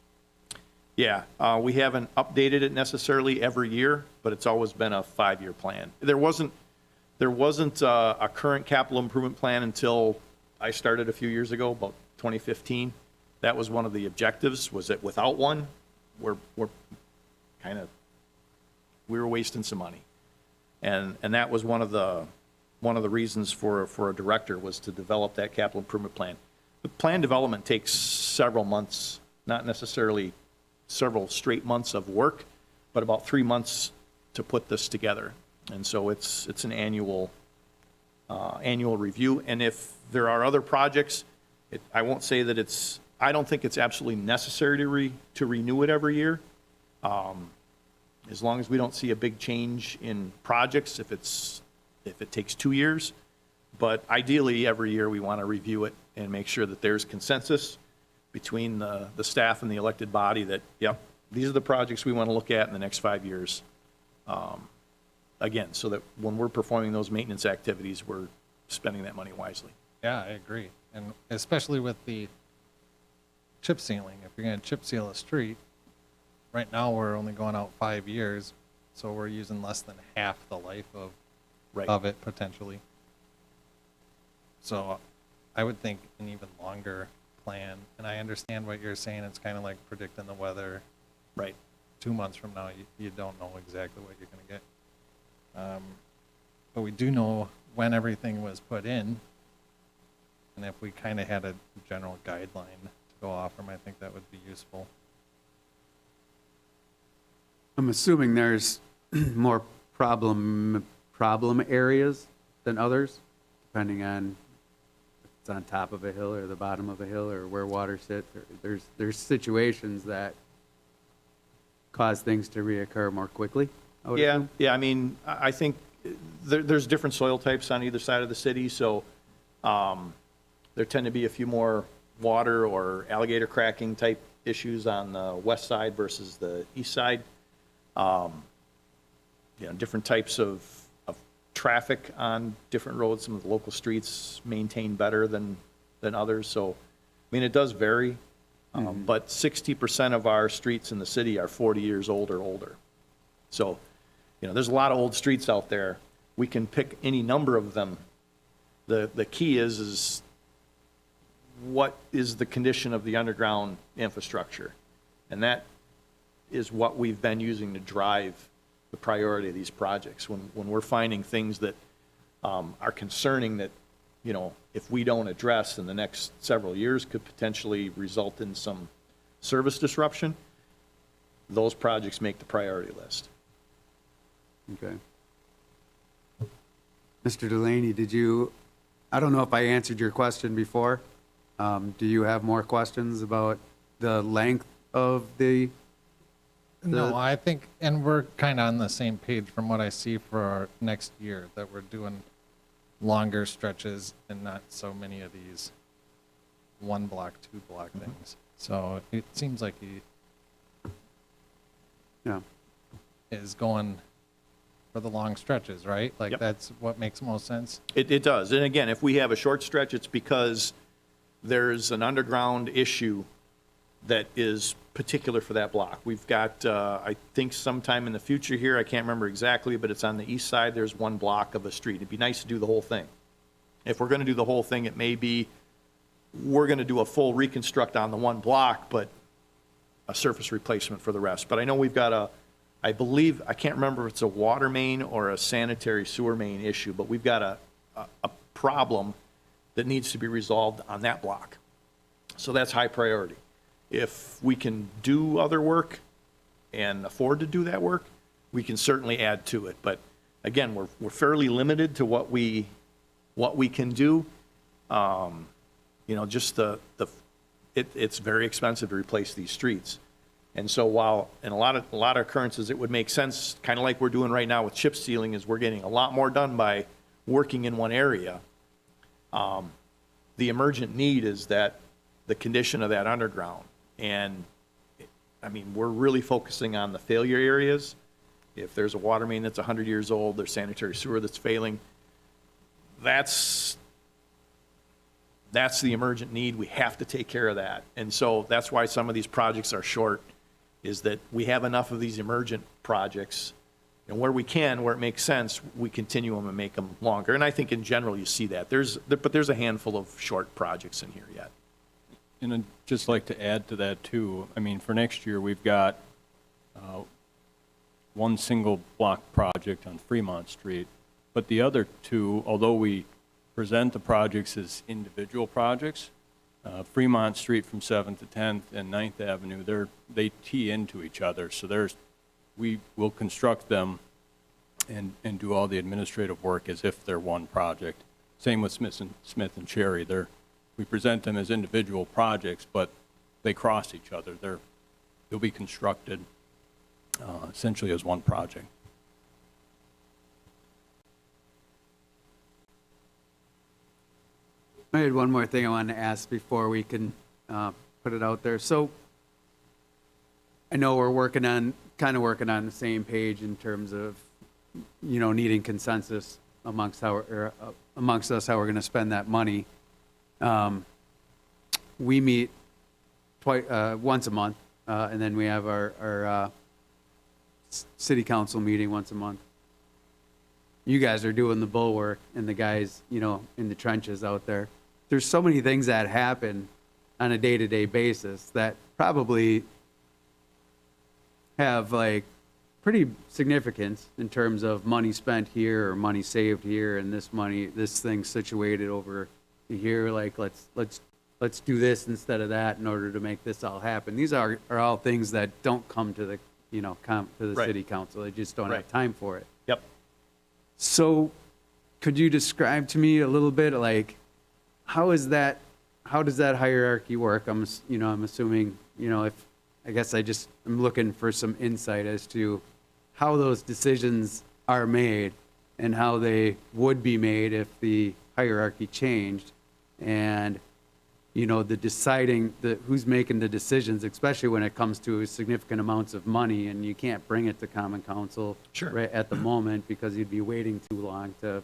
Yeah, we haven't updated it necessarily every year, but it's always been a 5-year plan. There wasn't a current capital improvement plan until I started a few years ago, about 2015. That was one of the objectives, was that without one, we were wasting some money. And that was one of the reasons for a director, was to develop that capital improvement plan. The plan development takes several months, not necessarily several straight months of work, but about 3 months to put this together. And so it's an annual review. And if there are other projects, I won't say that I don't think it's absolutely necessary to renew it every year. As long as we don't see a big change in projects, if it takes 2 years. But ideally, every year we want to review it and make sure that there's consensus between the staff and the elected body that, yep, these are the projects we want to look at in the next 5 years. Again, so that when we're performing those maintenance activities, we're spending that money wisely. Yeah, I agree. And especially with the chip sealing. If you're going to chip seal a street, right now we're only going out 5 years, so we're using less than half the life of it potentially. So I would think an even longer plan, and I understand what you're saying. It's kind of like predicting the weather. Right. 2 months from now, you don't know exactly what you're going to get. But we do know when everything was put in, and if we kind of had a general guideline to go off from, I think that would be useful. I'm assuming there's more problem areas than others, depending on if it's on top of a hill or the bottom of a hill or where water sits. There's situations that cause things to reoccur more quickly, I would assume. Yeah, I mean, I think there's different soil types on either side of the city, so there tend to be a few more water or alligator cracking type issues on the west side versus the east side. Different types of traffic on different roads. Some of the local streets maintain better than others. So, I mean, it does vary. But 60% of our streets in the city are 40 years old or older. So, there's a lot of old streets out there. We can pick any number of them. The key is what is the condition of the underground infrastructure? And that is what we've been using to drive the priority of these projects. When we're finding things that are concerning that, you know, if we don't address in the next several years could potentially result in some service disruption, those projects make the priority list. Okay. Mr. Delaney, I don't know if I answered your question before. Do you have more questions about the length of the? No, I think, and we're kind of on the same page from what I see for our next year, that we're doing longer stretches and not so many of these 1 block, 2 block things. So it seems like he Yeah. is going for the long stretches, right? Like Yep. that's what makes most sense. It does. And again, if we have a short stretch, it's because there's an underground issue that is particular for that block. We've got, I think sometime in the future here, I can't remember exactly, but it's on the east side, there's 1 block of a street. It'd be nice to do the whole thing. If we're going to do the whole thing, it may be, we're going to do a full reconstruct on the 1 block, but a surface replacement for the rest. But I know we've got I believe, I can't remember if it's a water main or a sanitary sewer main issue, but we've got a problem that needs to be resolved on that block. So that's high priority. If we can do other work and afford to do that work, we can certainly add to it. But again, we're fairly limited to what we can do. You know, just it's very expensive to replace these streets. And so while in a lot of occurrences, it would make sense, kind of like we're doing right now with chip sealing, is we're getting a lot more done by working in one area. The emergent need is that the condition of that underground. And I mean, we're really focusing on the failure areas. If there's a water main that's 100 years old, there's sanitary sewer that's failing, that's the emergent need. We have to take care of that. And so that's why some of these projects are short, is that we have enough of these emergent projects, and where we can, where it makes sense, we continue them and make them longer. And I think in general you see that. But there's a handful of short projects in here yet. And I'd just like to add to that too. I mean, for next year, we've got 1 single block project on Fremont Street, but the other 2, although we present the projects as individual projects, Fremont Street from 7th to 10th and 9th Avenue, they tee into each other. So we will construct them and do all the administrative work as if they're one project. Same with Smith and Cherry. We present them as individual projects, but they cross each other. They'll be constructed essentially as one project. I had one more thing I wanted to ask before we can put it out there. So I know we're kind of working on the same page in terms of, you know, needing consensus amongst us how we're going to spend that money. We meet once a month, and then we have our city council meeting once a month. You guys are doing the bulwark, and the guys, you know, in the trenches out there. There's so many things that happen on a day-to-day basis that probably have like pretty significance in terms of money spent here or money saved here, and this thing situated over here. Like let's do this instead of that in order to make this all happen. These are all things that don't come to the to the Right. city council. They just don't Right. have time for it. Yep. So, could you describe to me a little bit like how does that hierarchy work? I'm assuming, I'm looking for some insight as to how those decisions are made and how they would be made if the hierarchy changed, and who's making the decisions, especially when it comes to significant amounts of money, and you can't bring it to common council Sure. right at the moment because you'd be waiting too long to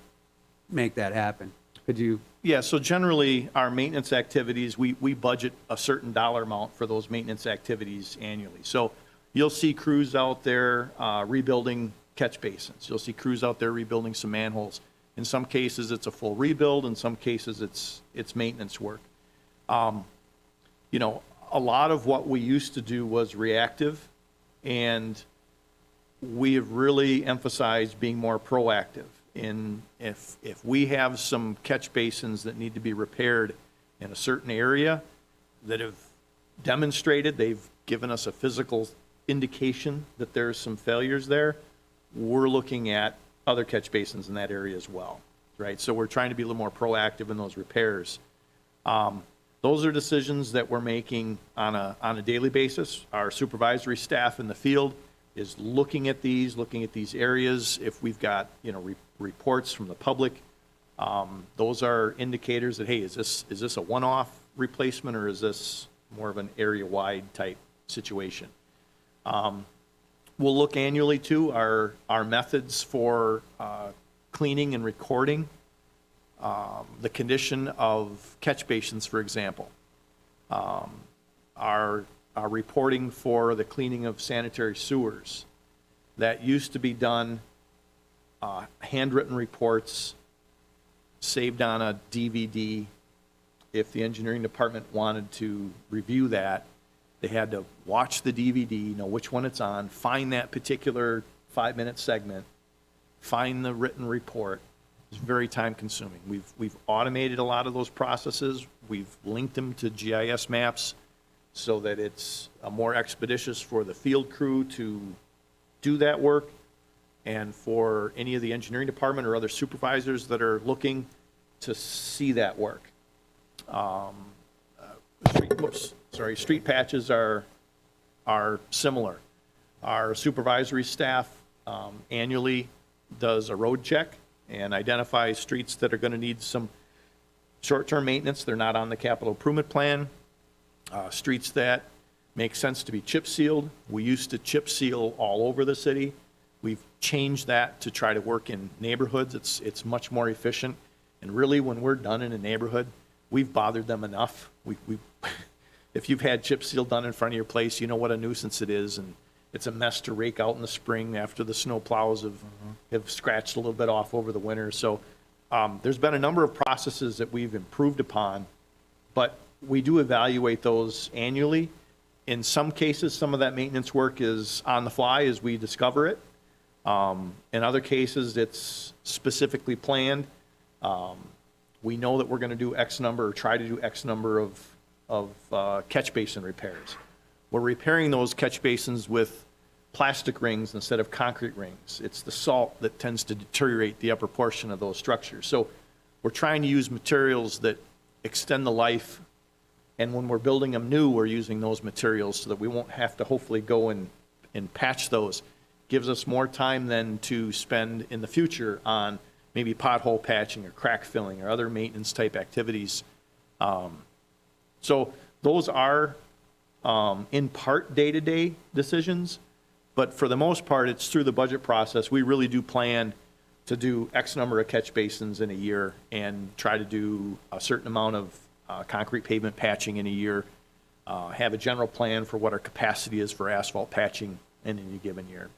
make that happen. Could you? Yeah, so generally, our maintenance activities, we budget a certain dollar amount for those maintenance activities annually. So you'll see crews out there rebuilding catch basins. You'll see crews out there rebuilding some manholes. In some cases, it's a full rebuild. In some cases, it's maintenance work. You know, a lot of what we used to do was reactive, and we have really emphasized being more proactive. In if we have some catch basins that need to be repaired in a certain area that have demonstrated, they've given us a physical indication that there's some failures there, we're looking at other catch basins in that area as well, right? So we're trying to be a little more proactive in those repairs. Those are decisions that we're making on a daily basis. Our supervisory staff in the field is looking at these areas. If we've got, you know, reports from the public, those are indicators that, hey, is this a one-off replacement, or is this more of an area-wide type situation? We'll look annually too, our methods for cleaning and recording the condition of catch basins, for example. Our reporting for the cleaning of sanitary sewers. That used to be done, handwritten reports, saved on a DVD. If the engineering department wanted to review that, they had to watch the DVD, know which one it's on, find that particular 5-minute segment, find the written report. It's very time consuming. We've automated a lot of those processes. We've linked them to GIS maps so that it's more expeditious for the field crew to do that work, and for any of the engineering department or other supervisors that are looking to see that work. Street patches are similar. Our supervisory staff annually does a road check and identifies streets that are going to need some short-term maintenance. They're not on the capital improvement plan. Streets that make sense to be chip sealed. We used to chip seal all over the city. We've changed that to try to work in neighborhoods. It's much more efficient. And really, when we're done in a neighborhood, we've bothered them enough. If you've had chip seal done in front of your place, you know what a nuisance it is, and it's a mess to rake out in the spring after the snow plows have scratched a little bit off over the winter. So there's been a number of processes that we've improved upon, but we do evaluate those annually. In some cases, some of that maintenance work is on the fly as we discover it. In other cases, it's specifically planned. We know that we're going to do X number, or try to do X number of catch basin repairs. We're repairing those catch basins with plastic rings instead of concrete rings. It's the salt that tends to deteriorate the upper portion of those structures. So we're trying to use materials that extend the life, and when we're building them new, we're using those materials so that we won't have to hopefully go and patch those. Gives us more time then to spend in the future on maybe pothole patching or crack filling or other maintenance type activities. So those are in part day-to-day decisions, but for the most part, it's through the budget process. We really do plan to do X number of catch basins in a year and try to do a certain amount of concrete pavement patching in a year, have a general plan for what our capacity is for asphalt patching in any given year.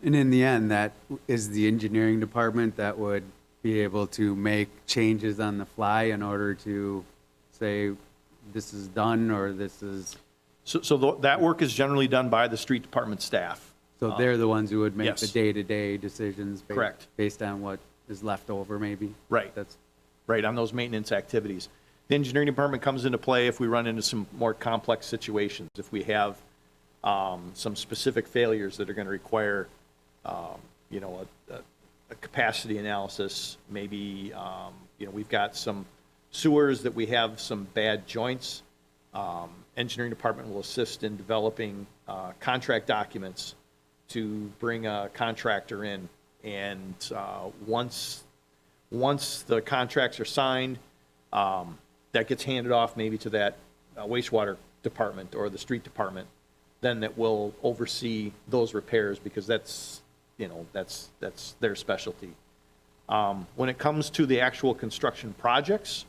And in the end, that is the engineering department that would be able to make changes on the fly in order to say, this is done, or this is... So that work is generally done by the street department staff. So they're the ones who would make yes. the day-to-day decisions Correct. Based on what is left over, maybe? Right. That's Right, on those maintenance activities. The engineering department comes into play if we run into some more complex situations, if we have some specific failures that are going to require, you know, a capacity analysis. Maybe, you know, we've got some sewers that we have some bad joints. Engineering department will assist in developing contract documents to bring a contractor in. And once the contracts are signed, that gets handed off maybe to that wastewater department or the street department, then that will oversee those repairs, because that's, you know, that's their specialty. When it comes to the actual construction projects,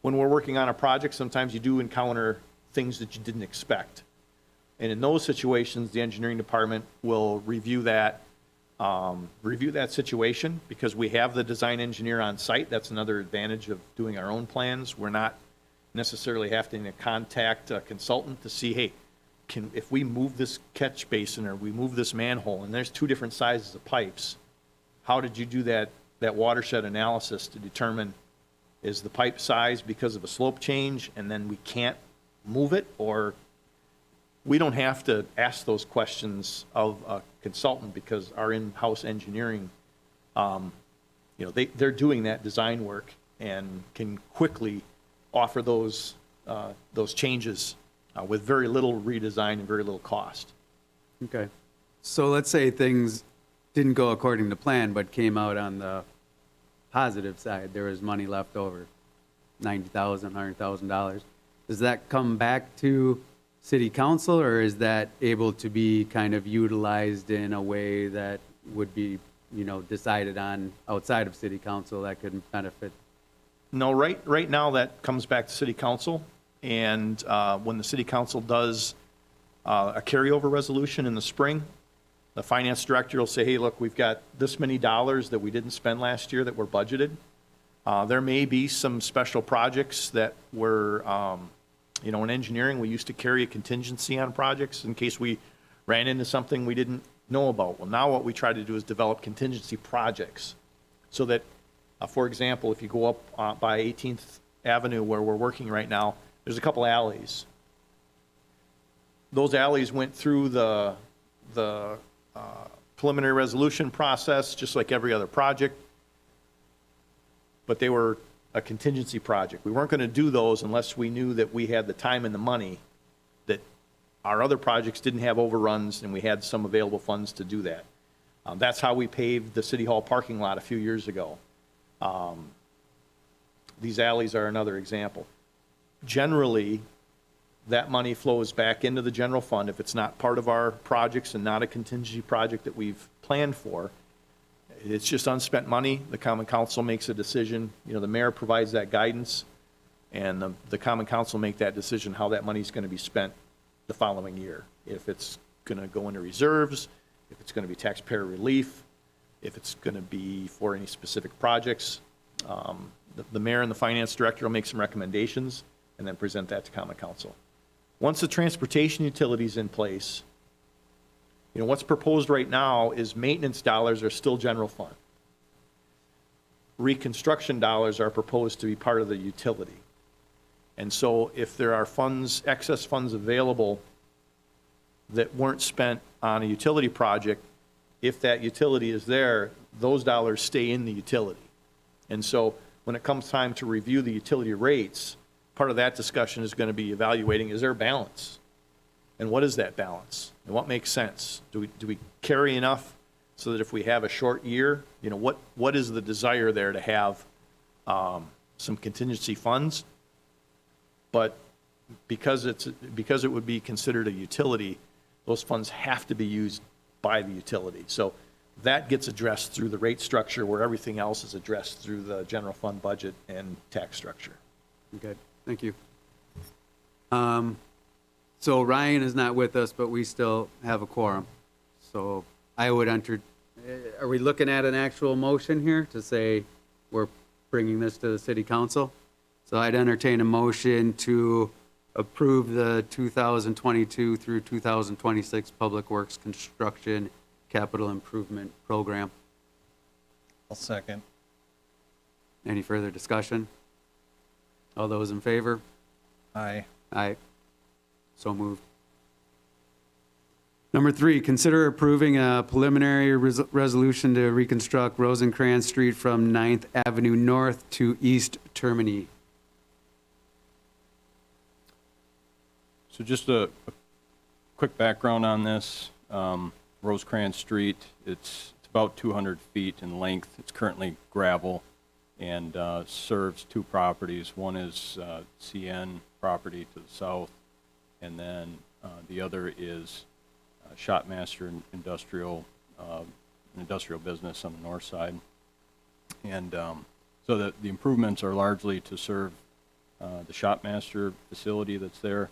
when we're working on a project, sometimes you do encounter things that you didn't expect. And in those situations, the engineering department will review that situation, because we have the design engineer on site. That's another advantage of doing our own plans. We're not necessarily having to contact a consultant to see, hey, if we move this catch basin or we move this manhole, and there's two different sizes of pipes, how did you do that watershed analysis to determine, is the pipe size because of a slope change and then we can't move it? Or we don't have to ask those questions of a consultant because our in-house engineering, they're doing that design work and can quickly offer those changes with very little redesign and very little cost. Okay. So let's say things didn't go according to plan, but came out on the positive side. There was money left over, $90,000, $100,000. Does that come back to city council, or is that able to be kind of utilized in a way that would be, decided on outside of city council that could benefit? No, right now that comes back to city council. And when the city council does a carryover resolution in the spring, the finance director will say, hey, look, we've got this many dollars that we didn't spend last year that were budgeted. There may be some special projects that were, in engineering, we used to carry a contingency on projects in case we ran into something we didn't know about. Well, now what we try to do is develop contingency projects so that, for example, if you go up by 18th Avenue where we're working right now, there's a couple alleys. Those alleys went through the preliminary resolution process, just like every other project, but they were a contingency project. We weren't going to do those unless we knew that we had the time and the money, that our other projects didn't have overruns and we had some available funds to do that. That's how we paved the City Hall parking lot a few years ago. These alleys are another example. Generally, that money flows back into the general fund if it's not part of our projects and not a contingency project that we've planned for. It's just unspent money. The Common Council makes a decision. The mayor provides that guidance, and the Common Council make that decision how that money is going to be spent the following year. If it's going to go into reserves, if it's going to be taxpayer relief, if it's going to be for any specific projects. The mayor and the finance director will make some recommendations and then present that to Common Council. Once the transportation utility is in place, what's proposed right now is maintenance dollars are still general fund. Reconstruction dollars are proposed to be part of the utility. And so if there are funds, excess funds available that weren't spent on a utility project, if that utility is there, those dollars stay in the utility. And so when it comes time to review the utility rates, part of that discussion is going to be evaluating, is there a balance? And what is that balance? And what makes sense? Do we carry enough so that if we have a short year, what is the desire there to have some contingency funds? But because it would be considered a utility, those funds have to be used by the utility. So that gets addressed through the rate structure, where everything else is addressed through the general fund budget and tax structure. Okay, thank you. So Ryan is not with us, but we still have a quorum. So I would are we looking at an actual motion here to say we're bringing this to the city council? So I'd entertain a motion to approve the 2022 through 2026 Public Works Construction Capital Improvement Program. I'll second. Any further discussion? All those in favor? Aye. Aye. So moved. Number 3, consider approving a preliminary resolution to reconstruct Rosencrantz Street from 9th Avenue North to East Termini. So just a quick background on this. Rosecrans Street, it's about 200 feet in length. It's currently gravel and serves 2 properties. One is CN property to the south, and then the other is Shotmaster Industrial, an industrial business on the north side. And so the improvements are largely to serve the Shotmaster facility that's there,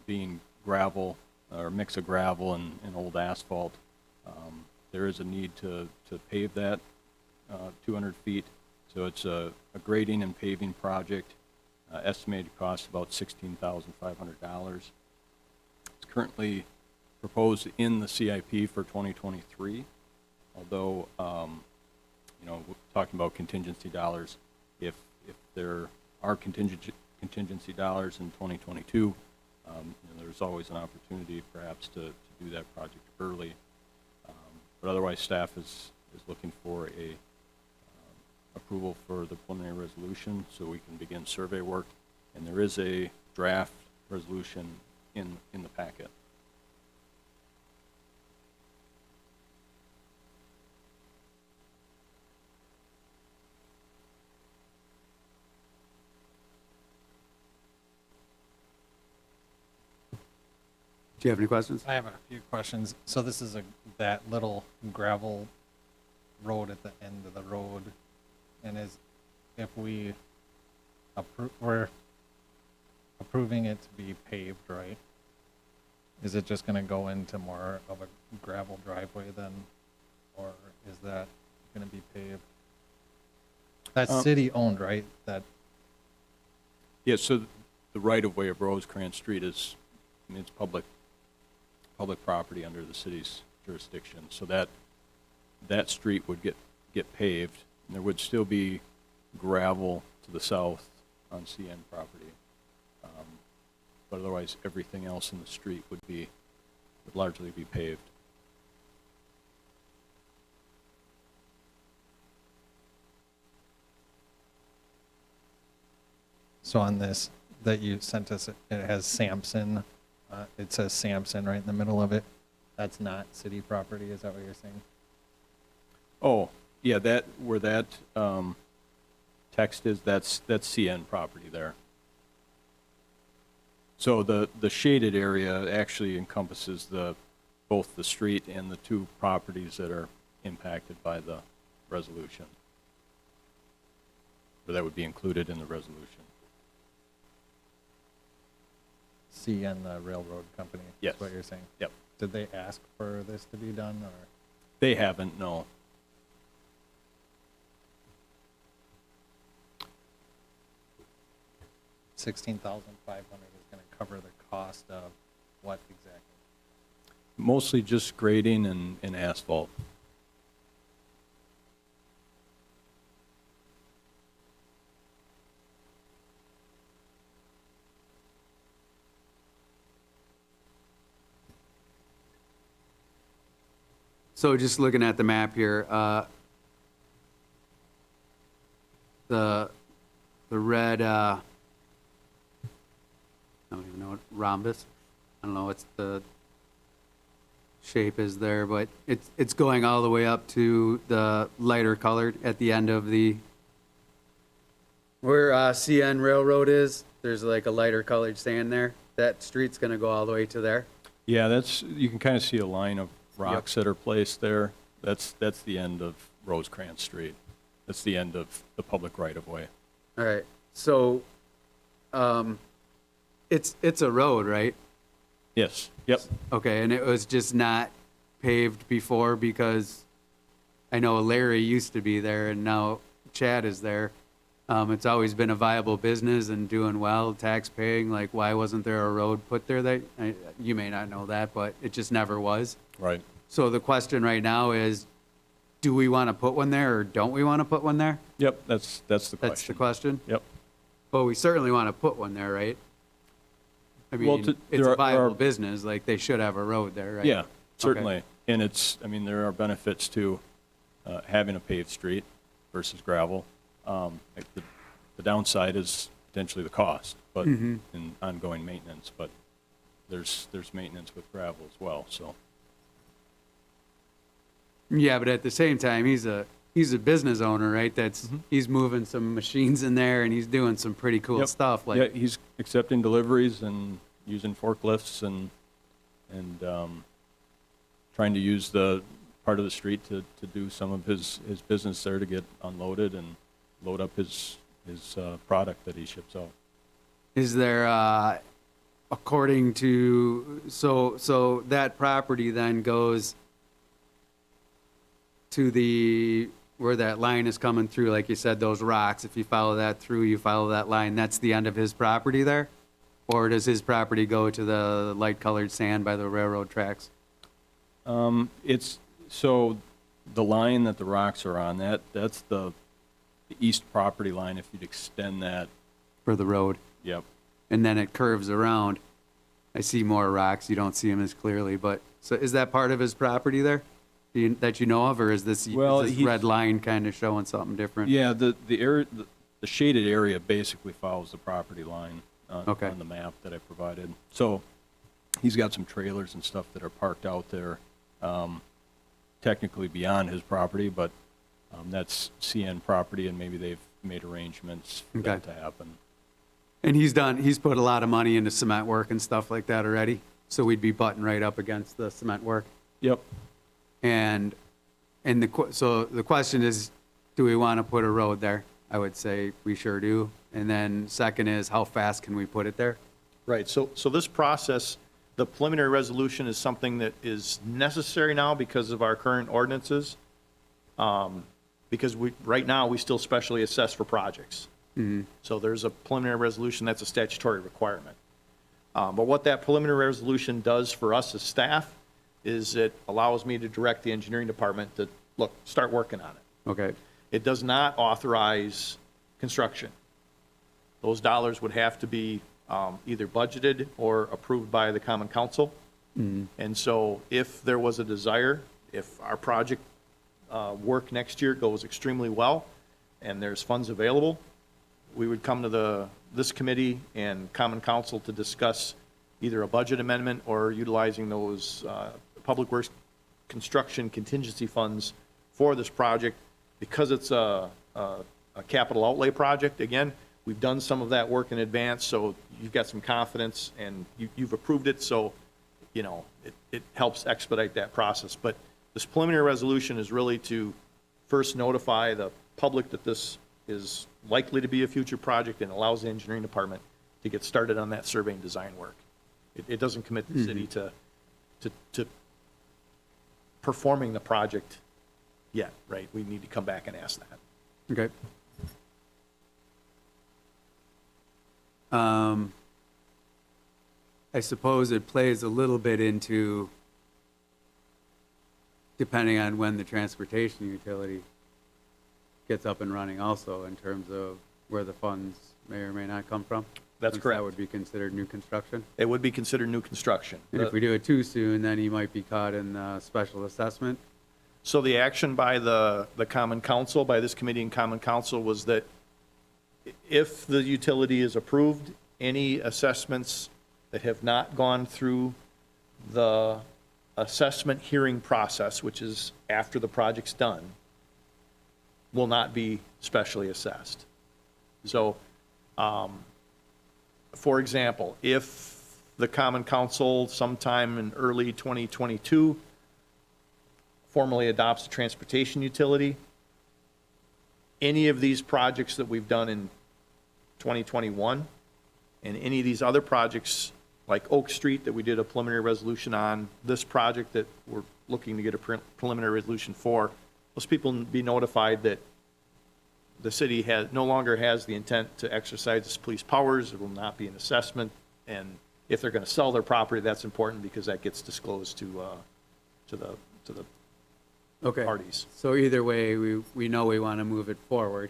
being gravel, or a mix of gravel and old asphalt. There is a need to pave that 200 feet. So it's a grading and paving project. Estimated cost about $16,500. It's currently proposed in the CIP for 2023, although, talking about contingency dollars, if there are contingency dollars in 2022, there's always an opportunity perhaps to do that project early. But otherwise, staff is looking for a approval for the preliminary resolution so we can begin survey work. And there is a draft resolution in the packet. Do you have any questions? I have a few questions. So this is that little gravel road at the end of the road, and if we're approving it to be paved, right? Is it just gonna go into more of a gravel driveway then, or is that gonna be paved? That's city owned, right? That, Yeah, so the right-of-way of Rosecrans Street is, it's public property under the city's jurisdiction. So that street would get paved, and there would still be gravel to the south on CN property. But otherwise, everything else in the street would largely be paved. so on this that you sent us, it has Sampson. It says Sampson right in the middle of it. That's not city property, is that what you're saying? Oh, yeah, where that text is, that's CN property there. So the shaded area actually encompasses both the street and the two properties that are impacted by the resolution. Or that would be included in the resolution. CN, the railroad company? Yes. Is what you're saying? Yep. Did they ask for this to be done, or? They haven't, no. $16,500 is gonna cover the cost of what exactly? Mostly just grading and asphalt. So just looking at the map here, the red, I don't even know what rhombus. I don't know what the shape is there, but it's going all the way up to the lighter colored at the end of where CN Railroad is. There's like a lighter colored sand there. That street's gonna go all the way to there. Yeah, you can kind of see a line of rocks that are placed there. That's the end of Rosecrans Street. That's the end of the public right-of-way. All right. So, it's a road, right? Yes, yep. Okay, and it was just not paved before because I know Larry used to be there and now Chad is there. It's always been a viable business and doing well, tax paying. Like, why wasn't there a road put there? You may not know that, but it just never was. Right. So the question right now is, do we want to put one there or don't we want to put one there? Yep, that's the question. That's the question? Yep. Well, we certainly want to put one there, right? I mean, Well, it's there a are viable business, like they should have a road there, right? Yeah, certainly. And there are benefits to having a paved street versus gravel. Like the downside is potentially the cost, but in ongoing maintenance, but there's maintenance with gravel as well, so. Yeah, but at the same time, he's a business owner, right? He's moving some machines in there and he's doing some pretty cool Yep. stuff. Like, Yeah, he's accepting deliveries and using forklifts and trying to use the part of the street to do some of his business there to get unloaded and load up his product that he ships out. is there, according to, so that property then goes to the that line is coming through, like you said, those rocks, if you follow that through, you follow that line, that's the end of his property there? Or does his property go to the light-colored sand by the railroad tracks? It's, so the line that the rocks are on, that's the east property line, if you'd extend that, For the road? yep. And then it curves around. I see more rocks, you don't see them as clearly, but, so is that part of his property there? That you know of, or is this Well, is this red line kind of showing something different? Yeah, the area, the shaded area basically follows the property line Okay. on the map that I provided. So he's got some trailers and stuff that are parked out there, technically beyond his property, but that's CN property, and maybe they've made arrangements for that Okay. to happen. And he's put a lot of money into cement work and stuff like that already, so we'd be butting right up against the cement work. Yep. And so the question is, do we want to put a road there? I would say we sure do. And then second is, how fast can we put it there? Right, so this process, the preliminary resolution is something that is necessary now because of our current ordinances. Because right now, we still specially assess for projects. So there's a preliminary resolution, that's a statutory requirement. But what that preliminary resolution does for us as staff is it allows me to direct the engineering department to, look, start working on it. Okay. It does not authorize construction. Those dollars would have to be either budgeted or approved by the Common Council. And so if there was a desire, if our project work next year goes extremely well and there's funds available, we would come to this committee and Common Council to discuss either a budget amendment or utilizing those Public Works construction contingency funds for this project. Because it's a capital outlay project, again, we've done some of that work in advance, so you've got some confidence and you've approved it, so, you know, it helps expedite that process. But this preliminary resolution is really to first notify the public that this is likely to be a future project and allows the engineering department to get started on that survey and design work. It doesn't commit the city to performing the project yet, right? We need to come back and ask that. Okay. I suppose it plays a little bit into, depending on when the transportation utility gets up and running also, in terms of where the funds may or may not come from. That's Since correct. That would be considered new construction. It would be considered new construction. And if we do it too soon, then he might be caught in special assessment. So the action by the Common Council, by this committee and Common Council, was that if the utility is approved, any assessments that have not gone through the assessment hearing process, which is after the project's done, will not be specially assessed. So, for example, if the Common Council sometime in early 2022 formally adopts a transportation utility, any of these projects that we've done in 2021 and any of these other projects like Oak Street that we did a preliminary resolution on, this project that we're looking to get a preliminary resolution for, those people be notified that the city no longer has the intent to exercise its police powers. It will not be an assessment. And if they're going to sell their property, that's important because that gets disclosed to the Okay. parties. So either way, we know we want to move it forward.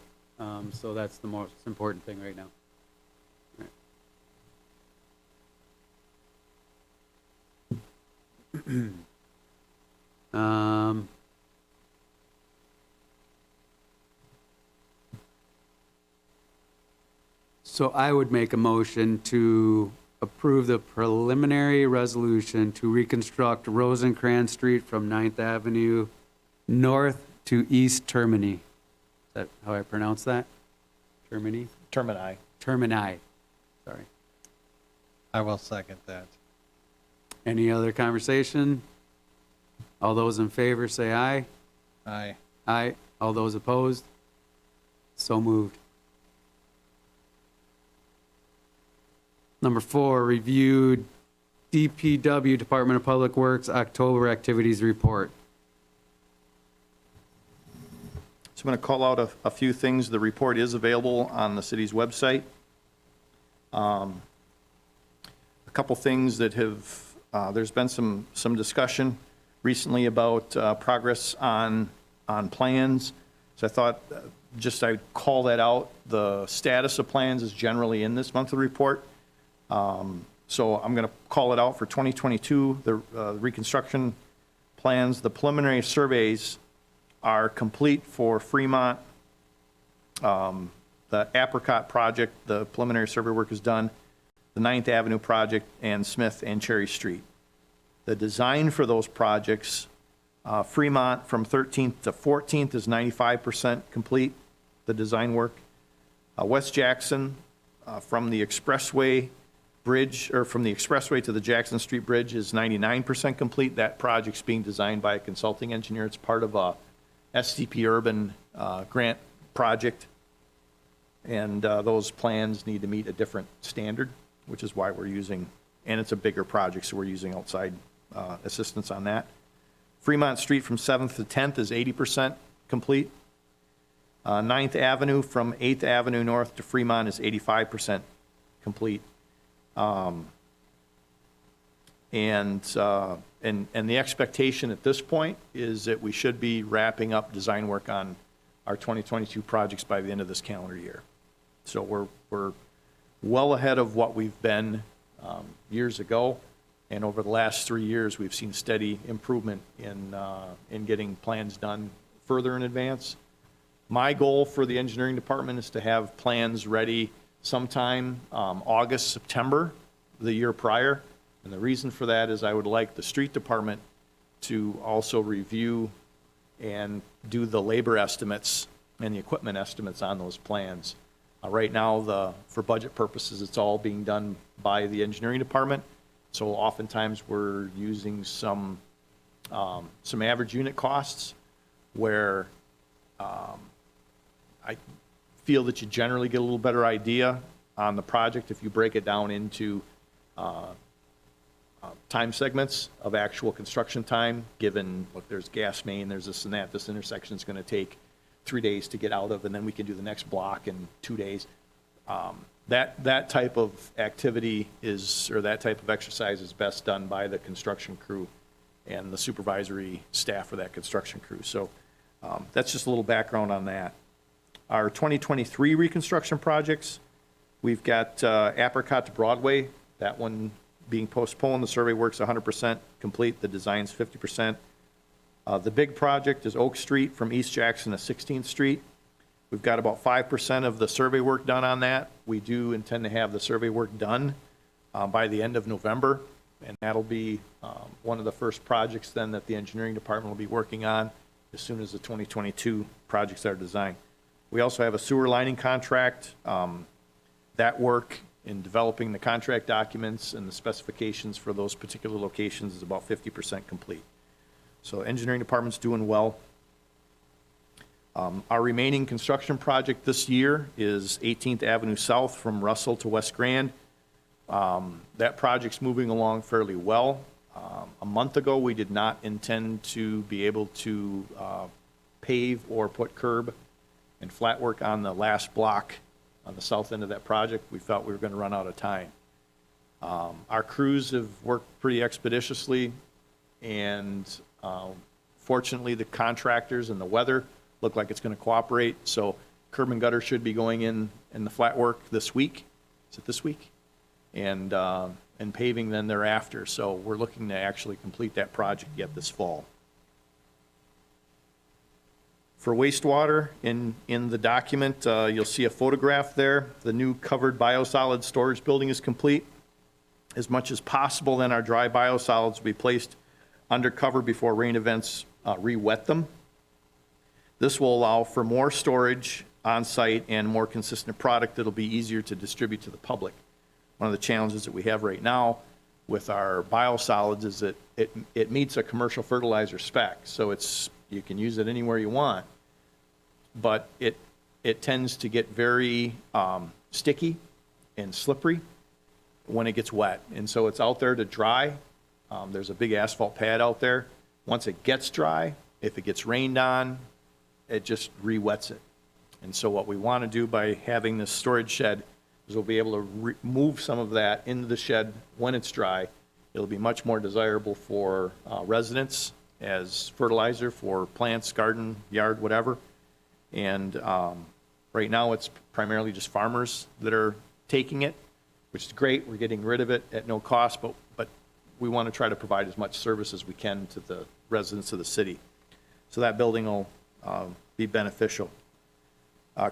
So that's the most important thing right now. Right. So I would make a motion to approve the preliminary resolution to reconstruct Rosencrantz Street from 9th Avenue north to East Termini. Is that how I pronounce that? Termini? Termini. Termini. Sorry. I will second that. Any other conversation? All those in favor say aye. Aye. Aye. All those opposed? So moved. Number 4, reviewed DPW, Department of Public Works, October activities report. So I'm going to call out a few things. The report is available on the city's website. A couple things that have, there's been some discussion recently about progress on plans. So I thought I'd call that out. The status of plans is generally in this monthly report. So I'm going to call it out for 2022, the reconstruction plans. The preliminary surveys are complete for Fremont. The Apricot project, the preliminary survey work is done. The 9th Avenue project and Smith and Cherry Street. The design for those projects, Fremont from 13th to 14th is 95% complete, the design work. West Jackson from the expressway bridge, or from the expressway to the Jackson Street Bridge is 99% complete. That project's being designed by a consulting engineer. It's part of a SDP Urban grant project. And those plans need to meet a different standard, which is why we're using, and it's a bigger project, so we're using outside assistance on that. Fremont Street from 7th to 10th is 80% complete. 9th Avenue from 8th Avenue North to Fremont is 85% complete. And the expectation at this point is that we should be wrapping up design work on our 2022 projects by the end of this calendar year. So we're well ahead of what we've been years ago, and over the last 3 years, we've seen steady improvement in getting plans done further in advance. My goal for the engineering department is to have plans ready sometime August, September, the year prior. And the reason for that is I would like the street department to also review and do the labor estimates and the equipment estimates on those plans. Right now, for budget purposes, it's all being done by the engineering department. So oftentimes we're using some average unit costs where I feel that you generally get a little better idea on the project if you break it down into time segments of actual construction time, given, look, there's gas main, there's this and that, this intersection is going to take 3 days to get out of, and then we can do the next block in 2 days. That type of activity or that type of exercise is best done by the construction crew and the supervisory staff for that construction crew. So that's just a little background on that. Our 2023 reconstruction projects, we've got Apricot to Broadway, that one being postponed. The survey work's 100% complete, the design's 50%. The big project is Oak Street from East Jackson to 16th Street. We've got about 5% of the survey work done on that. We do intend to have the survey work done by the end of November, and that'll be one of the first projects then that the engineering department will be working on as soon as the 2022 projects are designed. We also have a sewer lining contract. That work in developing the contract documents and the specifications for those particular locations is about 50% complete. So engineering department's doing well. Our remaining construction project this year is 18th Avenue South from Russell to West Grand. That project's moving along fairly well. A month ago, we did not intend to be able to pave or put curb and flat work on the last block on the south end of that project. We felt we were going to run out of time. Our crews have worked pretty expeditiously, and fortunately, the contractors and the weather look like it's going to cooperate. So curb and gutter should be going in the flat work this week. Is it this week? And paving then thereafter. So we're looking to actually complete that project yet this fall. For wastewater, in the document, you'll see a photograph there. The new covered biosolids storage building is complete. As much as possible, then our dry biosolids will be placed under cover before rain events re-wet them. This will allow for more storage on site and more consistent product that'll be easier to distribute to the public. One of the challenges that we have right now with our biosolids is that it meets a commercial fertilizer spec. So you can use it anywhere you want, but it tends to get very sticky and slippery when it gets wet. And so it's out there to dry. There's a big asphalt pad out there. Once it gets dry, if it gets rained on, it just re-wets it. And so what we want to do by having this storage shed is we'll be able to move some of that into the shed when it's dry. It'll be much more desirable for residents as fertilizer for plants, garden, yard, whatever. And right now, it's primarily just farmers that are taking it, which is great. We're getting rid of it at no cost, but we want to try to provide as much service as we can to the residents of the city. So that building will be beneficial.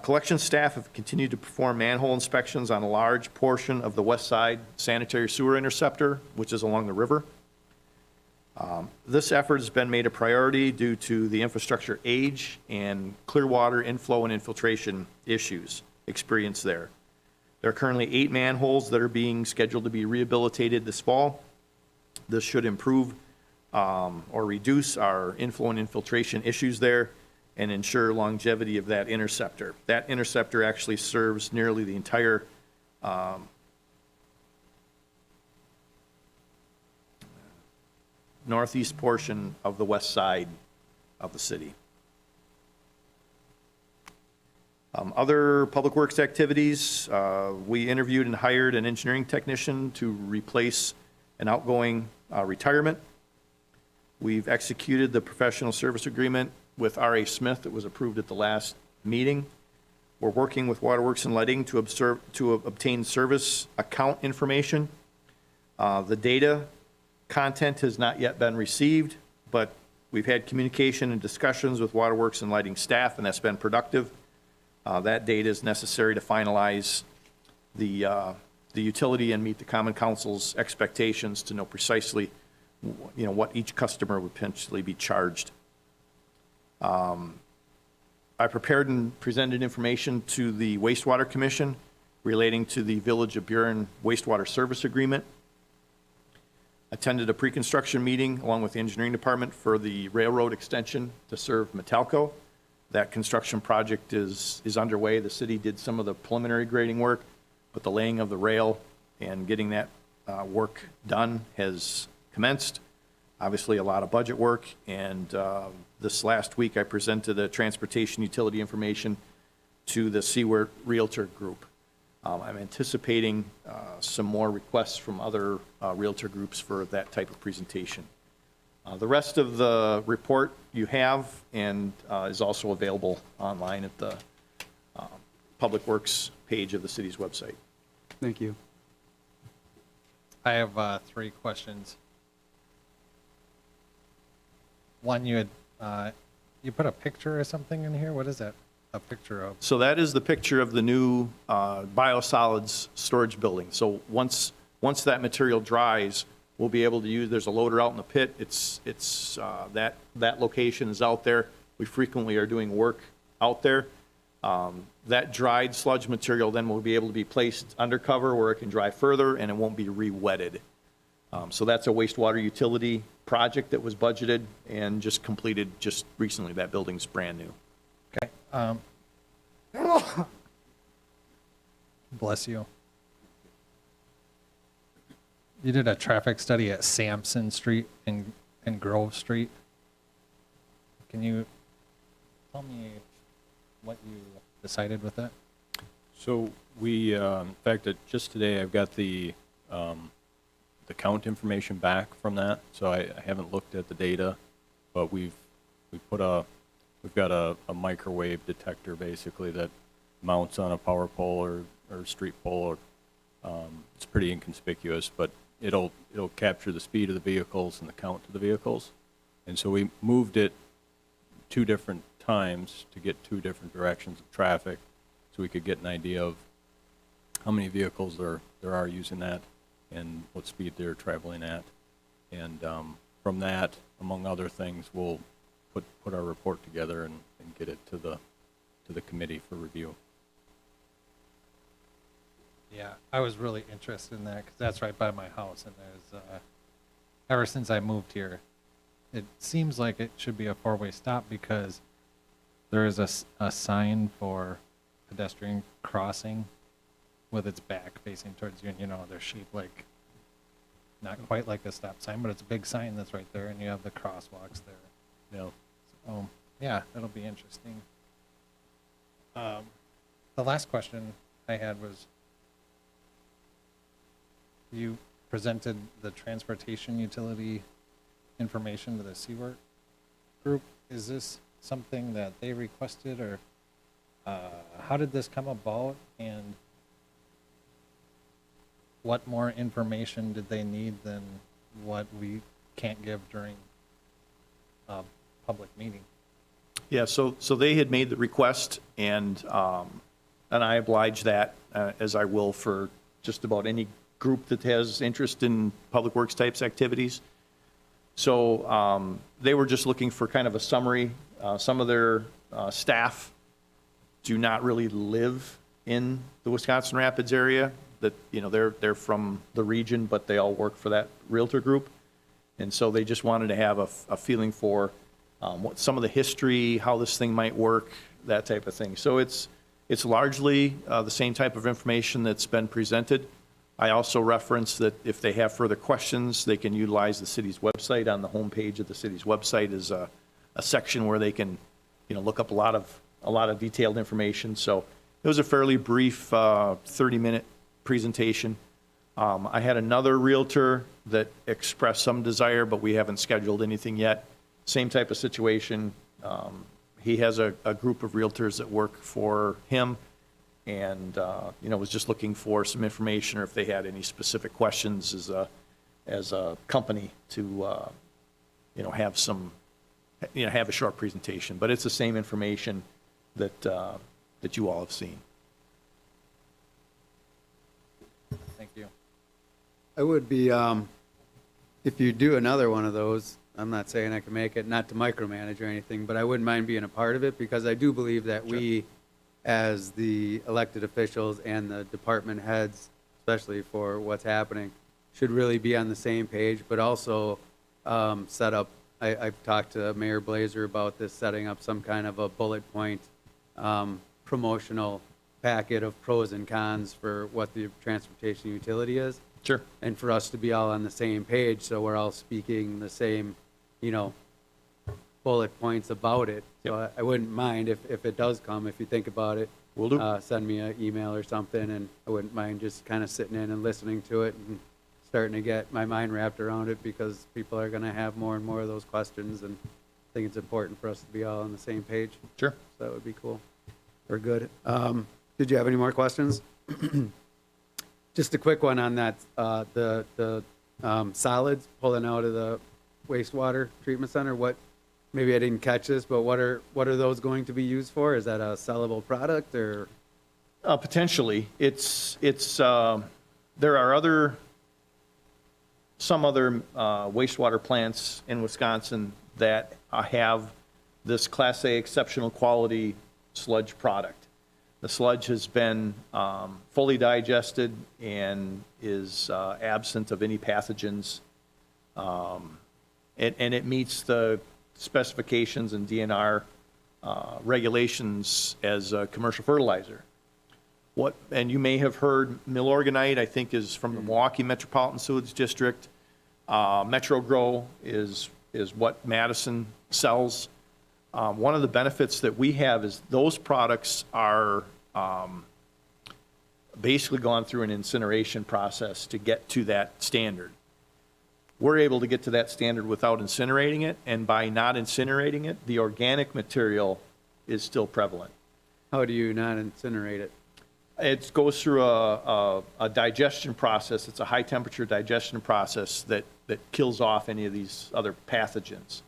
Collection staff have continued to perform manhole inspections on a large portion of the west side sanitary sewer interceptor, which is along the river. This effort has been made a priority due to the infrastructure age and clear water inflow and infiltration issues experienced there. There are currently 8 manholes that are being scheduled to be rehabilitated this fall. This should improve or reduce our inflow and infiltration issues there and ensure longevity of that interceptor. That interceptor actually serves nearly the entire northeast portion of the west side of the city. Other public works activities, we interviewed and hired an engineering technician to replace an outgoing retirement. We've executed the professional service agreement with R.A. Smith that was approved at the last meeting. We're working with Waterworks and Lighting to obtain service account information. The data content has not yet been received, but we've had communication and discussions with Waterworks and Lighting staff, and that's been productive. That data is necessary to finalize the utility and meet the Common Council's expectations to know precisely, what each customer would potentially be charged. I prepared and presented information to the Wastewater Commission relating to the Village of Buren wastewater service agreement. Attended a pre-construction meeting along with the engineering department for the railroad extension to serve Metalco. That construction project is underway. The city did some of the preliminary grading work, but the laying of the rail and getting that work done has commenced. Obviously, a lot of budget work, and this last week I presented a transportation utility information to the Seaward Realtor Group. I'm anticipating some more requests from other realtor groups for that type of presentation. The rest of the report you have and is also available online at the Public Works page of the city's website. Thank you. I have 3 questions. One, you had, you put a picture or something in here? What is that a picture of? So that is the picture of the new biosolids storage building. So once that material dries, we'll be able to use, there's a loader out in the pit. It's that location is out there. We frequently are doing work out there. That dried sludge material then will be able to be placed undercover where it can dry further and it won't be re-wetted. So that's a wastewater utility project that was budgeted and just completed just recently. That building's brand new. Okay. Bless you. You did a traffic study at Sampson Street and Grove Street. Can you tell me what you decided with that? So we, in fact, just today I've got the count information back from that. So I haven't looked at the data, but we've got a microwave detector basically that mounts on a power pole or street pole. It's pretty inconspicuous, but it'll capture the speed of the vehicles and the count of the vehicles. And so we moved it 2 different times to get 2 different directions of traffic so we could get an idea of how many vehicles there are using that and what speed they're traveling at. And from that, among other things, we'll put our report together and get it to the committee for review. Yeah, I was really interested in that because that's right by my house, and there's ever since I moved here, it seems like it should be a 4-way stop because there is a sign for pedestrian crossing with its back facing towards you, and they're shaped like not quite like a stop sign, but it's a big sign that's right there, and you have the crosswalks there. Yeah. So Yeah, it'll be interesting. The last question I had was, you presented the transportation utility information to the Seawork group. Is this something that they requested, or how did this come about, and what more information did they need than what we can't give during a public meeting? Yeah, so they had made the request, and I oblige that, as I will for just about any group that has interest in public works types activities. So they were just looking for kind of a summary. Some of their staff do not really live in the Wisconsin Rapids area. That, you know, they're from the region, but they all work for that Realtor group. And so they just wanted to have a feeling for what some of the history, how this thing might work, that type of thing. So it's largely the same type of information that's been presented. I also reference that if they have further questions, they can utilize the city's website. On the homepage of the city's website is a section where they can, you know, look up a lot of detailed information. So it was a fairly brief 30-minute presentation. I had another Realtor that expressed some desire, but we haven't scheduled anything yet. Same type of situation. He has a group of Realtors that work for him, and you know, was just looking for some information, or if they had any specific questions as a company to you know, have some, you know, have a short presentation. But it's the same information that that you all have seen. Thank you. I would be, if you do another one of those, I'm not saying I can make it, not to micromanage or anything, but I wouldn't mind being a part of it, because I do believe that we, as the elected officials and the department heads, especially for what's happening, should really be on the same page, but also set up, I've talked to Mayor Blazer about this, setting up some kind of a bullet point promotional packet of pros and cons for what the transportation utility is. Sure. And for us to be all on the same page, so we're all speaking the same, you know, bullet points about it. So I wouldn't mind if it does come, if you think about it. Will do. Send me an email or something, and I wouldn't mind just kind of sitting in and listening to it and starting to get my mind wrapped around it, because people are going to have more and more of those questions, and I think it's important for us to be all on the same page. Sure. So that would be cool. We're good. Did you have any more questions? Just a quick one on that, the solids pulling out of the wastewater treatment center. What, maybe I didn't catch this, but what are those going to be used for? Is that a sellable product, or? Potentially. It's there are some other wastewater plants in Wisconsin that have this Class A exceptional quality sludge product. The sludge has been fully digested and is absent of any pathogens, and it meets the specifications and DNR regulations as a commercial fertilizer. And you may have heard Milorganite, I think, is from the Milwaukee Metropolitan Sewage District. Metro Grow is what Madison sells. One of the benefits that we have is those products are basically gone through an incineration process to get to that standard. We're able to get to that standard without incinerating it, and by not incinerating it, the organic material is still prevalent. How do you not incinerate it? It goes through a digestion process. It's a high temperature digestion process that kills off any of these other pathogens.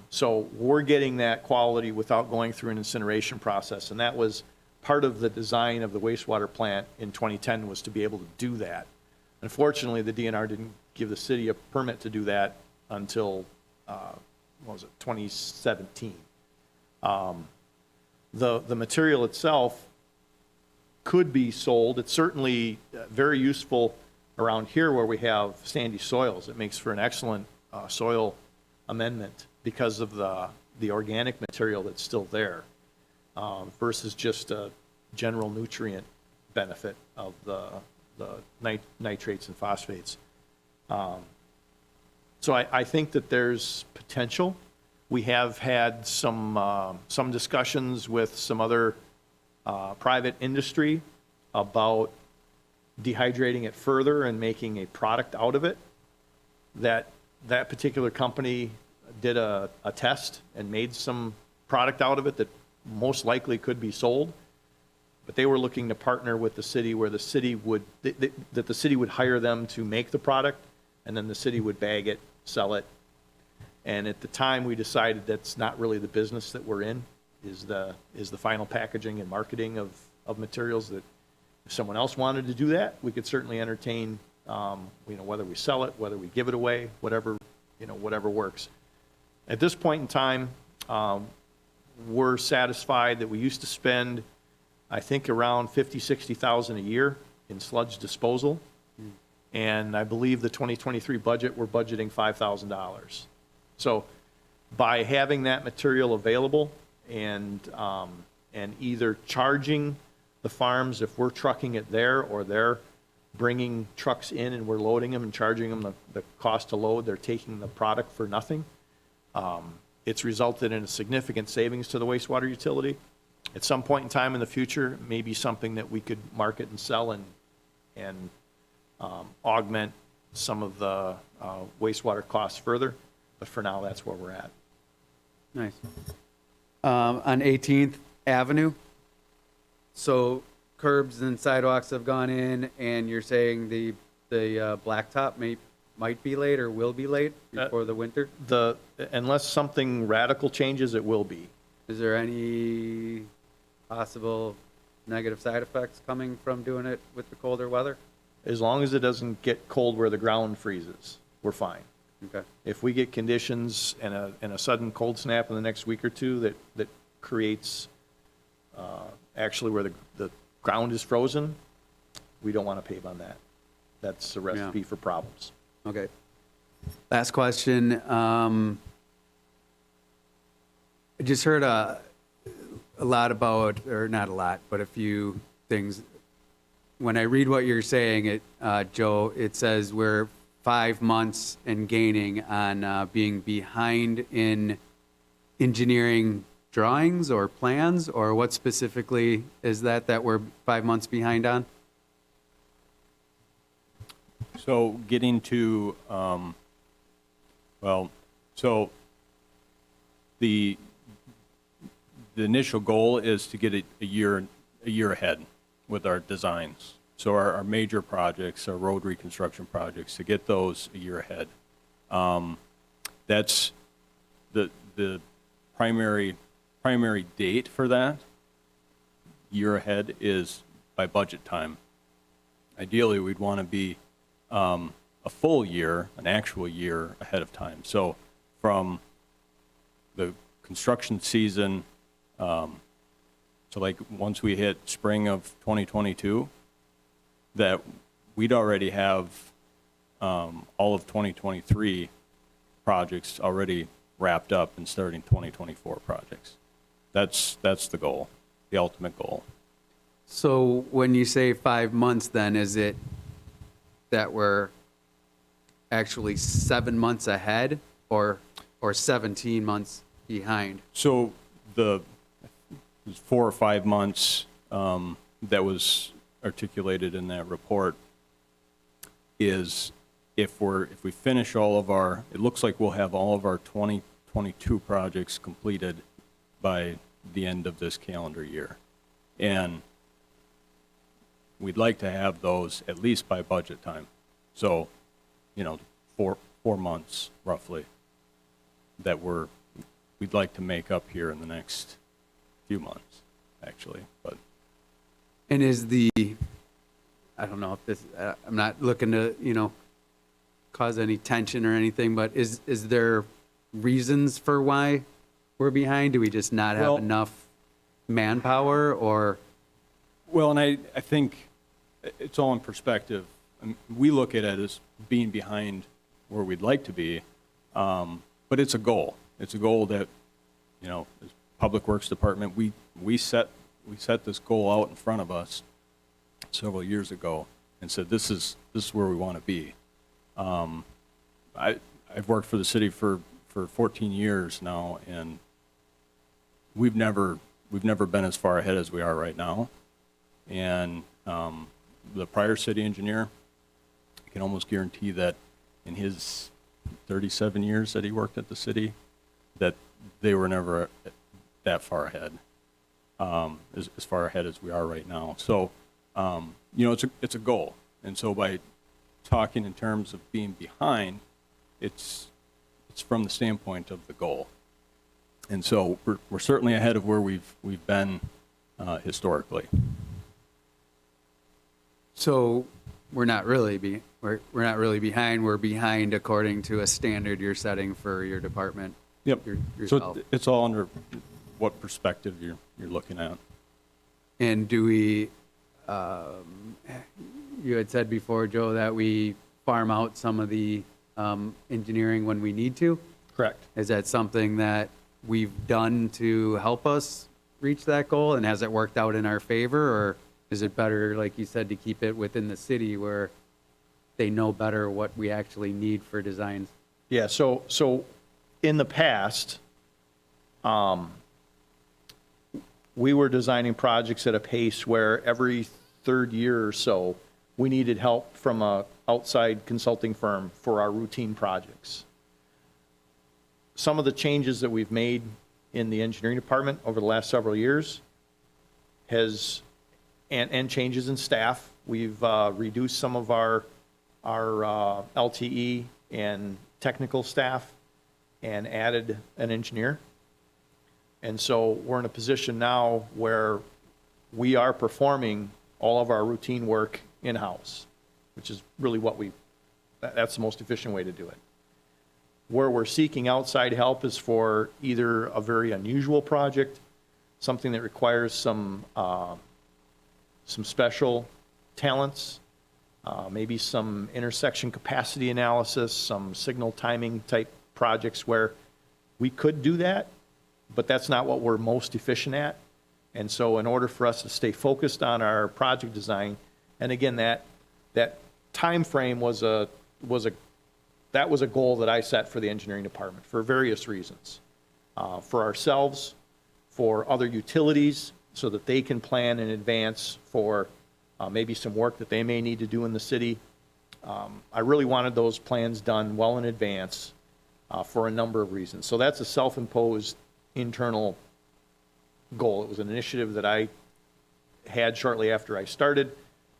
So we're getting that quality without going through an incineration process, and that was part of the design of the wastewater plant in 2010, was to be able to do that. Unfortunately, the DNR didn't give the city a permit to do that until, 2017. The material itself could be sold. It's certainly very useful around here where we have sandy soils. It makes for an excellent soil amendment because of the organic material that's still there, versus just a general nutrient benefit of the nitrates and phosphates. So I think that there's potential. We have had some discussions with some other private industry about dehydrating it further and making a product out of it. That particular company did a test and made some product out of it that most likely could be sold. But they were looking to partner with the city where the city would, that the city would hire them to make the product, and then the city would bag it, sell it. And at the time, we decided that's not really the business that we're in, is the final packaging and marketing of materials. That if someone else wanted to do that, we could certainly entertain, whether we sell it, whether we give it away, whatever works. At this point in time, we're satisfied that we used to spend, I think, around $50,000-$60,000 a year in sludge disposal. And I believe the 2023 budget, we're budgeting $5,000. So by having that material available and either charging the farms if we're trucking it there, or they're bringing trucks in and we're loading them and charging them the cost to load, they're taking the product for nothing. It's resulted in a significant savings to the wastewater utility. At some point in time in the future, maybe something that we could market and sell and augment some of the wastewater costs further. But for now, that's where we're at. Nice. On 18th Avenue, so curbs and sidewalks have gone in, and you're saying the blacktop might be laid or will be laid before the winter? Unless something radical changes, it will be. Is there any possible negative side effects coming from doing it with the colder weather? As long as it doesn't get cold where the ground freezes, we're fine. Okay. If we get conditions and a sudden cold snap in the next week or two that creates actually where the ground is frozen, we don't want to pave on that. That's a recipe for problems. Okay. Last question. I just heard a lot about, or not a lot, but a few things. When I read what you're saying, Joe, it says we're 5 months and gaining on being behind in engineering drawings or plans, or what specifically is that we're 5 months behind on? So getting to, so the initial goal is to get a year ahead with our designs. So our major projects, our road reconstruction projects, to get those a year ahead. That's the primary date for that year ahead is by budget time. Ideally, we'd want to be a full year, an actual year ahead of time. So from the construction season, so like once we hit spring of 2022, that we'd already have all of 2023 projects already wrapped up and starting 2024 projects. That's the goal, the ultimate goal. So when you say 5 months, then is it that we're actually 7 months ahead or 17 months behind? So it was 4 or 5 months that was articulated in that report is if we finish all of our, it looks like we'll have all of our 2022 projects completed by the end of this calendar year. And we'd like to have those at least by budget time. So, 4 months roughly that we'd like to make up here in the next few months, actually. But And is I don't know if this, I'm not looking to, cause any tension or anything, but is there reasons for why we're behind? Do we just not have enough manpower, or? Well, and I think it's all in perspective. We look at it as being behind where we'd like to be, but it's a goal. It's a goal that, as Public Works Department, we set this goal out in front of us several years ago and said, this is where we want to be. I've worked for the city for for 14 years now, and we've never been as far ahead as we are right now. And the prior city engineer, I can almost guarantee that in his 37 years that he worked at the city, that they were never that far ahead, as far ahead as we are right now. So, it's a goal. And so by talking in terms of being behind, it's from the standpoint of the goal. And so we're certainly ahead of where we've been historically. So we're not really we're not really behind. We're behind according to a standard you're setting for your department. Yep. Yourself. So it's all under what perspective you're looking at. And do we? You had said before, Joe, that we farm out some of the engineering when we need to. Correct. Is that something that we've done to help us reach that goal? And has it worked out in our favor? Or is it better, like you said, to keep it within the city where they know better what we actually need for designs? Yeah, so in the past, we were designing projects at a pace where every third year or so, we needed help from a outside consulting firm for our routine projects. Some of the changes that we've made in the engineering department over the last several years and changes in staff. We've reduced some of our LTE and technical staff and added an engineer. And so we're in a position now where we are performing all of our routine work in-house, which is really that's the most efficient way to do it. Where we're seeking outside help is for either a very unusual project, something that requires some special talents, maybe some intersection capacity analysis, some signal timing type projects where we could do that, but that's not what we're most efficient at. And so in order for us to stay focused on our project design, and again, that time frame was a goal that I set for the engineering department for various reasons. For ourselves, for other utilities, so that they can plan in advance for maybe some work that they may need to do in the city. I really wanted those plans done well in advance for a number of reasons. So that's a self-imposed internal goal. It was an initiative that I had shortly after I started.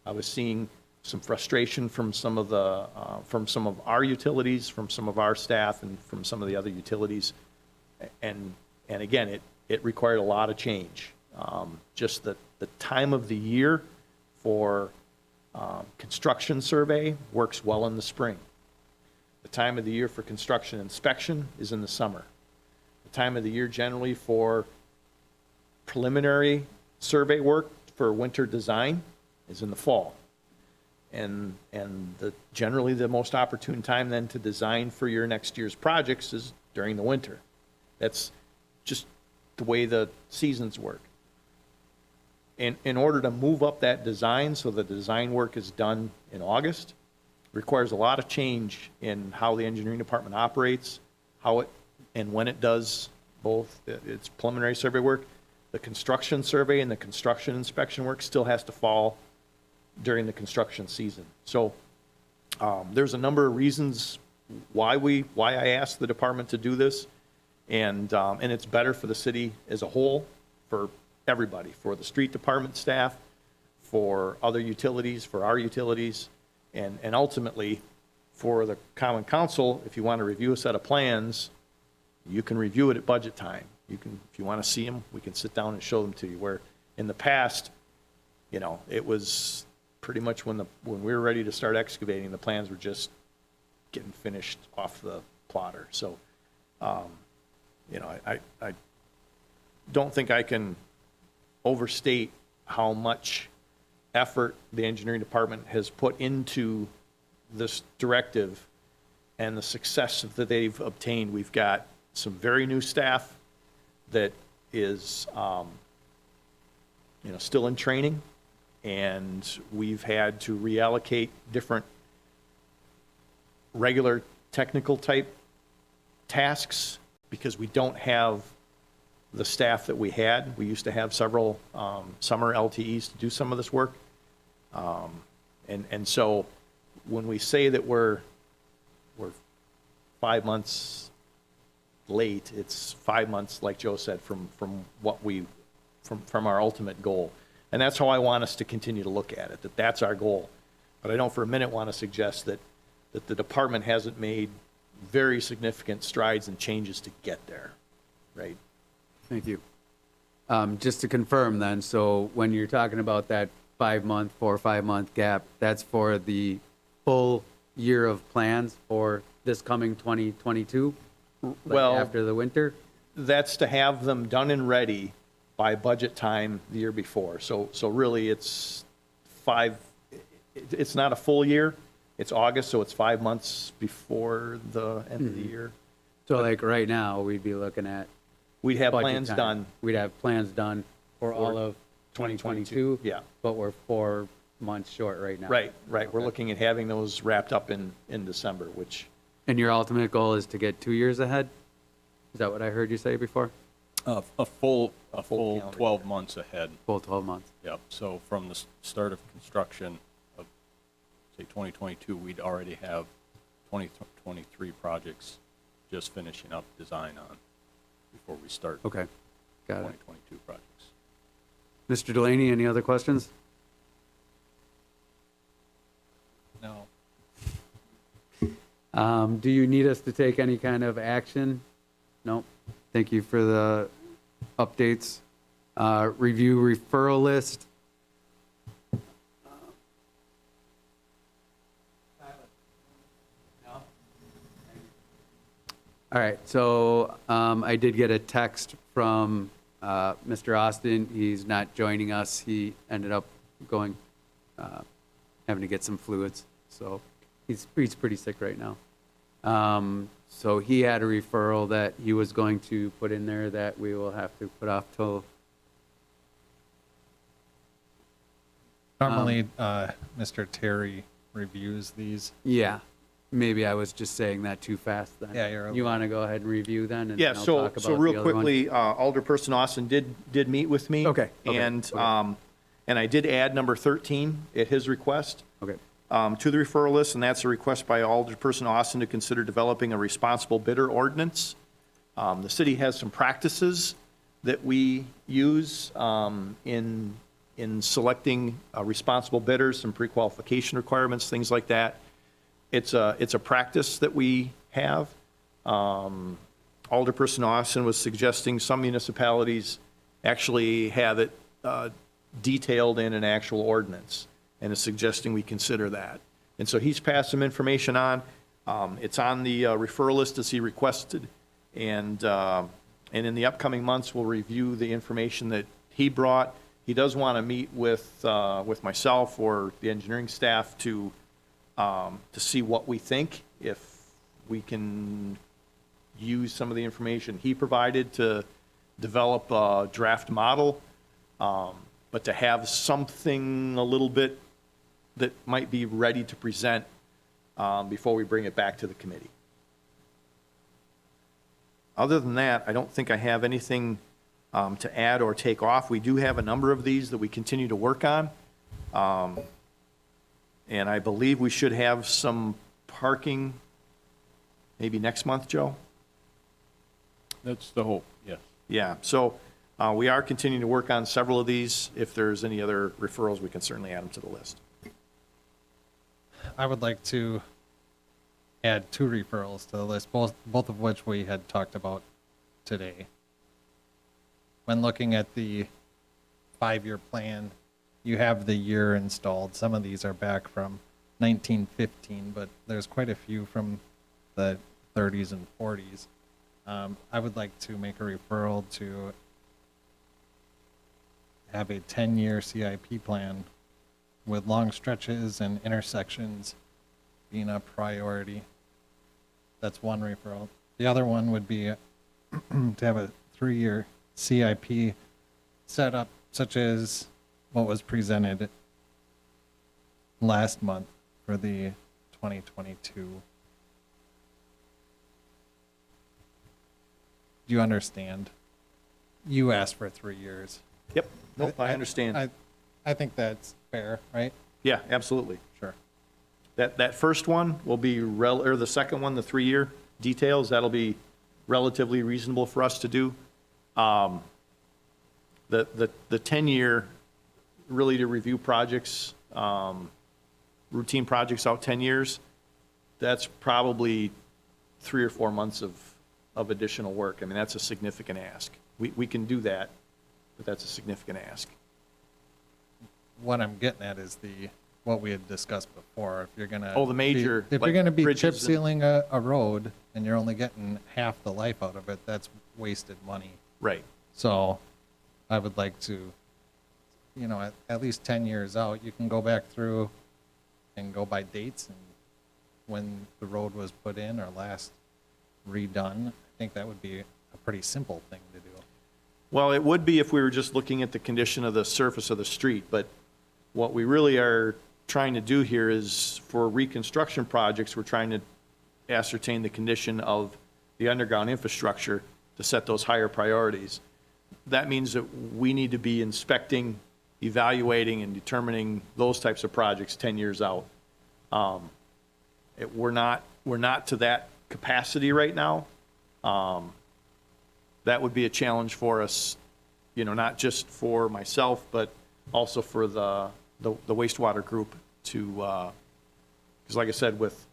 I was seeing some frustration from some of our utilities, from some of our staff, and from some of the other utilities. And again, it required a lot of change. Just the time of the year for construction survey works well in the spring. The time of the year for construction inspection is in the summer. The time of the year generally for preliminary survey work for winter design is in the fall. And generally the most opportune time then to design for your next year's projects is during the winter. That's just the way the seasons work. In order to move up that design so the design work is done in August, requires a lot of change in how the engineering department operates, how it and when it does both its preliminary survey work. The construction survey and the construction inspection work still has to fall during the construction season. So there's a number of reasons why I asked the department to do this, and it's better for the city as a whole, for everybody, for the street department staff, for other utilities, for our utilities, and ultimately for the common council. If you want to review a set of plans, you can review it at budget time. You can, if you want to see them, we can sit down and show them to you. Where in the past, it was pretty much when we were ready to start excavating, the plans were just getting finished off the plotter. So, I don't think I can overstate how much effort the engineering department has put into this directive and the success that they've obtained. We've got some very new staff that is, still in training, and we've had to reallocate different regular technical type tasks because we don't have the staff that we had. We used to have several summer LTEs to do some of this work. And so when we say that we're 5 months late, it's 5 months, like Joe said, from our ultimate goal. And that's how I want us to continue to look at it, that's our goal. But I don't for a minute want to suggest that the department hasn't made very significant strides and changes to get there, right? Thank you. Just to confirm then, so when you're talking about that 4 or 5 month gap, that's for the full year of plans for this coming 2022? Well, After the winter? that's to have them done and ready by budget time the year before. So really, it's not a full year. It's August, so it's 5 months before the end of the year. So like right now, we'd be looking at We'd have budget plans time. done. We'd have plans done for all of 2022? Yeah. But we're 4 months short right now. Right. We're looking at having those wrapped up in December, which, And your ultimate goal is to get 2 years ahead? Is that what I heard you say before? A full calendar 12 months ahead. Full 12 months. Yep. So from the start of construction of, say, 2022, we'd already have 2023 projects just finishing up design on before we start Okay, got it. 2022 projects. Mr. Delaney, any other questions? No. Do you need us to take any kind of action? No. Thank you for the updates. Review referral list. All right, so I did get a text from Mr. Austin. He's not joining us. He ended up going, having to get some fluids. So he's pretty sick right now. So he had a referral that he was going to put in there that we will have to put off till. Normally, Mr. Terry reviews these. Yeah, maybe I was just saying that too fast then. Yeah, you're You want to go ahead and review then? And yeah, I'll so talk about so the real other one? quickly, Alderperson Austin did meet with me. Okay, And, okay. and I did add number 13 at his request. Okay, To the referral list, and that's a request by Alderperson Austin to consider developing a responsible bidder ordinance. The city has some practices that we use in selecting responsible bidders, some pre-qualification requirements, things like that. It's a practice that we have. Alderperson Austin was suggesting some municipalities actually have it detailed in an actual ordinance, and is suggesting we consider that. And so he's passed some information on. It's on the referral list as he requested, and in the upcoming months, we'll review the information that he brought. He does want to meet with myself or the engineering staff to see what we think, if we can use some of the information he provided to develop a draft model, but to have something a little bit that might be ready to present before we bring it back to the committee. Other than that, I don't think I have anything to add or take off. We do have a number of these that we continue to work on. And I believe we should have some parking maybe next month, Joe? That's the hope, yes. Yeah, so we are continuing to work on several of these. If there's any other referrals, we can certainly add them to the list. I would like to add 2 referrals to the list, both of which we had talked about today. When looking at the 5-year plan, you have the year installed. Some of these are back from 1915, but there's quite a few from the 30s and 40s. I would like to make a referral to have a 10-year CIP plan with long stretches and intersections being a priority. That's one referral. The other one would be to have a 3-year CIP set up, such as what was presented last month for the 2022 do you understand? You asked for 3 years. Yep, nope, I understand. I think that's fair, right? Yeah, absolutely. Sure. That first one will be, or the second one, the 3-year details, that'll be relatively reasonable for us to do. The 10-year, really to review projects, routine projects out 10 years, that's probably 3 or 4 months of additional work. I mean, that's a significant ask. We can do that, but that's a significant ask. What I'm getting at is what we had discussed before. If you're gonna Oh, the major, if like you're gonna be bridges chip and- sealing a road and you're only getting half the life out of it, that's wasted money. Right. So I would like to, at least 10 years out, you can go back through and go by dates and when the road was put in or last redone. I think that would be a pretty simple thing to do. Well, it would be if we were just looking at the condition of the surface of the street, but what we really are trying to do here is, for reconstruction projects, we're trying to ascertain the condition of the underground infrastructure to set those higher priorities. That means that we need to be inspecting, evaluating, and determining those types of projects 10 years out. We're not to that capacity right now. That would be a challenge for us, not just for myself, but also for the wastewater group to, because like I said, with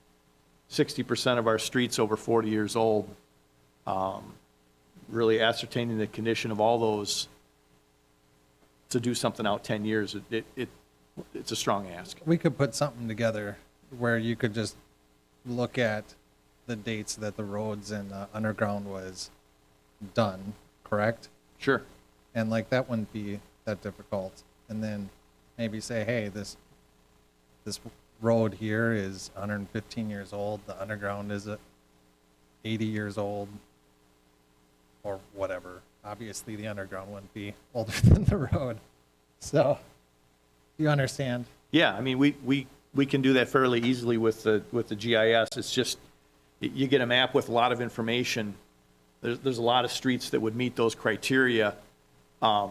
60% of our streets over 40 years old, really ascertaining the condition of all those to do something out 10 years, it's a strong ask. We could put something together where you could just look at the dates that the roads and the underground was done, correct? Sure. And like that wouldn't be that difficult. And then maybe say, hey, this road here is 115 years old. The underground is 80 years old, or whatever. Obviously, the underground wouldn't be older than the road. So, you understand? Yeah, I mean, we can do that fairly easily with the GIS. It's just, you get a map with a lot of information. There's a lot of streets that would meet those criteria. It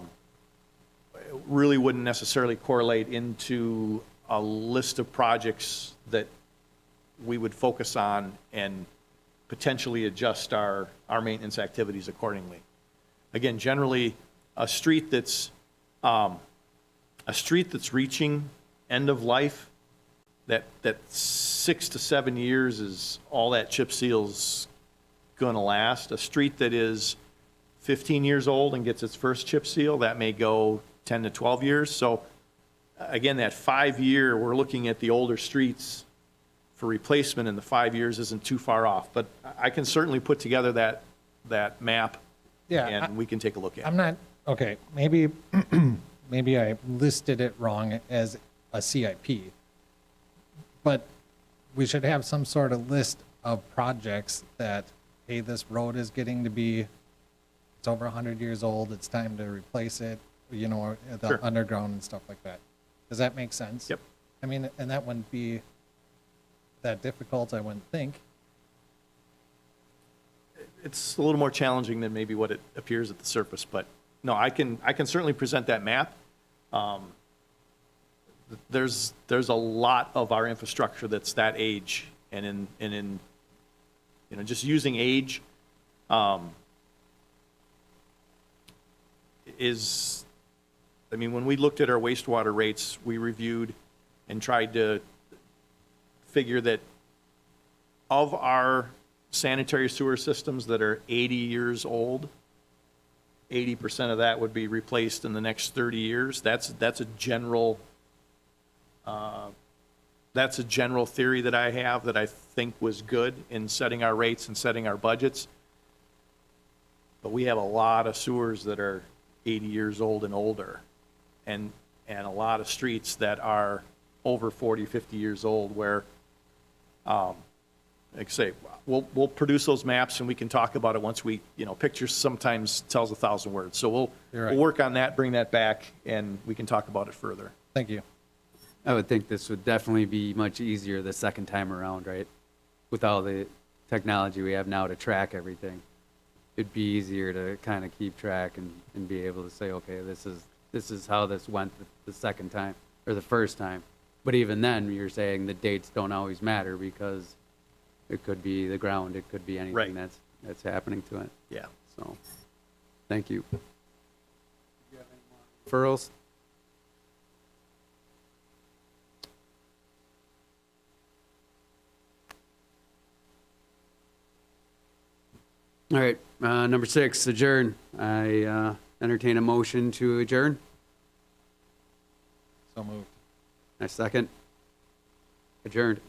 really wouldn't necessarily correlate into a list of projects that we would focus on and potentially adjust our maintenance activities accordingly. Again, generally, a street that's reaching end of life, that 6 to 7 years is all that chip seal's going to last. A street that is 15 years old and gets its first chip seal, that may go 10 to 12 years. So again, that 5-year, we're looking at the older streets for replacement, and the 5 years isn't too far off. But I can certainly put together that map, Yeah. and we can take a look at I'm it. not, okay, maybe, maybe I listed it wrong as a CIP. But we should have some sort of list of projects that, hey, this road is getting to be, it's over 100 years old, it's time to replace it, or the Sure. underground and stuff like that. Does that make sense? Yep. I mean, and that wouldn't be that difficult, I wouldn't think. It's a little more challenging than maybe what it appears at the surface, but no, I can certainly present that map. There's a lot of our infrastructure that's that age, and in just using age is, I mean, when we looked at our wastewater rates, we reviewed and tried to figure that of our sanitary sewer systems that are 80 years old, 80% of that would be replaced in the next 30 years. That's a general theory that I have that I think was good in setting our rates and setting our budgets. But we have a lot of sewers that are 80 years old and older, and a lot of streets that are over 40, 50 years old where, like I say, we'll produce those maps and we can talk about it once we, pictures sometimes tells 1,000 words. So You're right. we'll work on that, bring that back, and we can talk about it further. Thank you. I would think this would definitely be much easier the second time around, right? With all the technology we have now to track everything. it'd be easier to kind of keep track and be able to say, okay, this is how this went the second time or the first time. But even then, you're saying the dates don't always matter because it could be the ground, it could be anything Right. that's happening to it. Yeah. So, thank you. Referrals? All right, number 6, adjourn. I entertain a motion to adjourn. So moved. I second. Adjourned.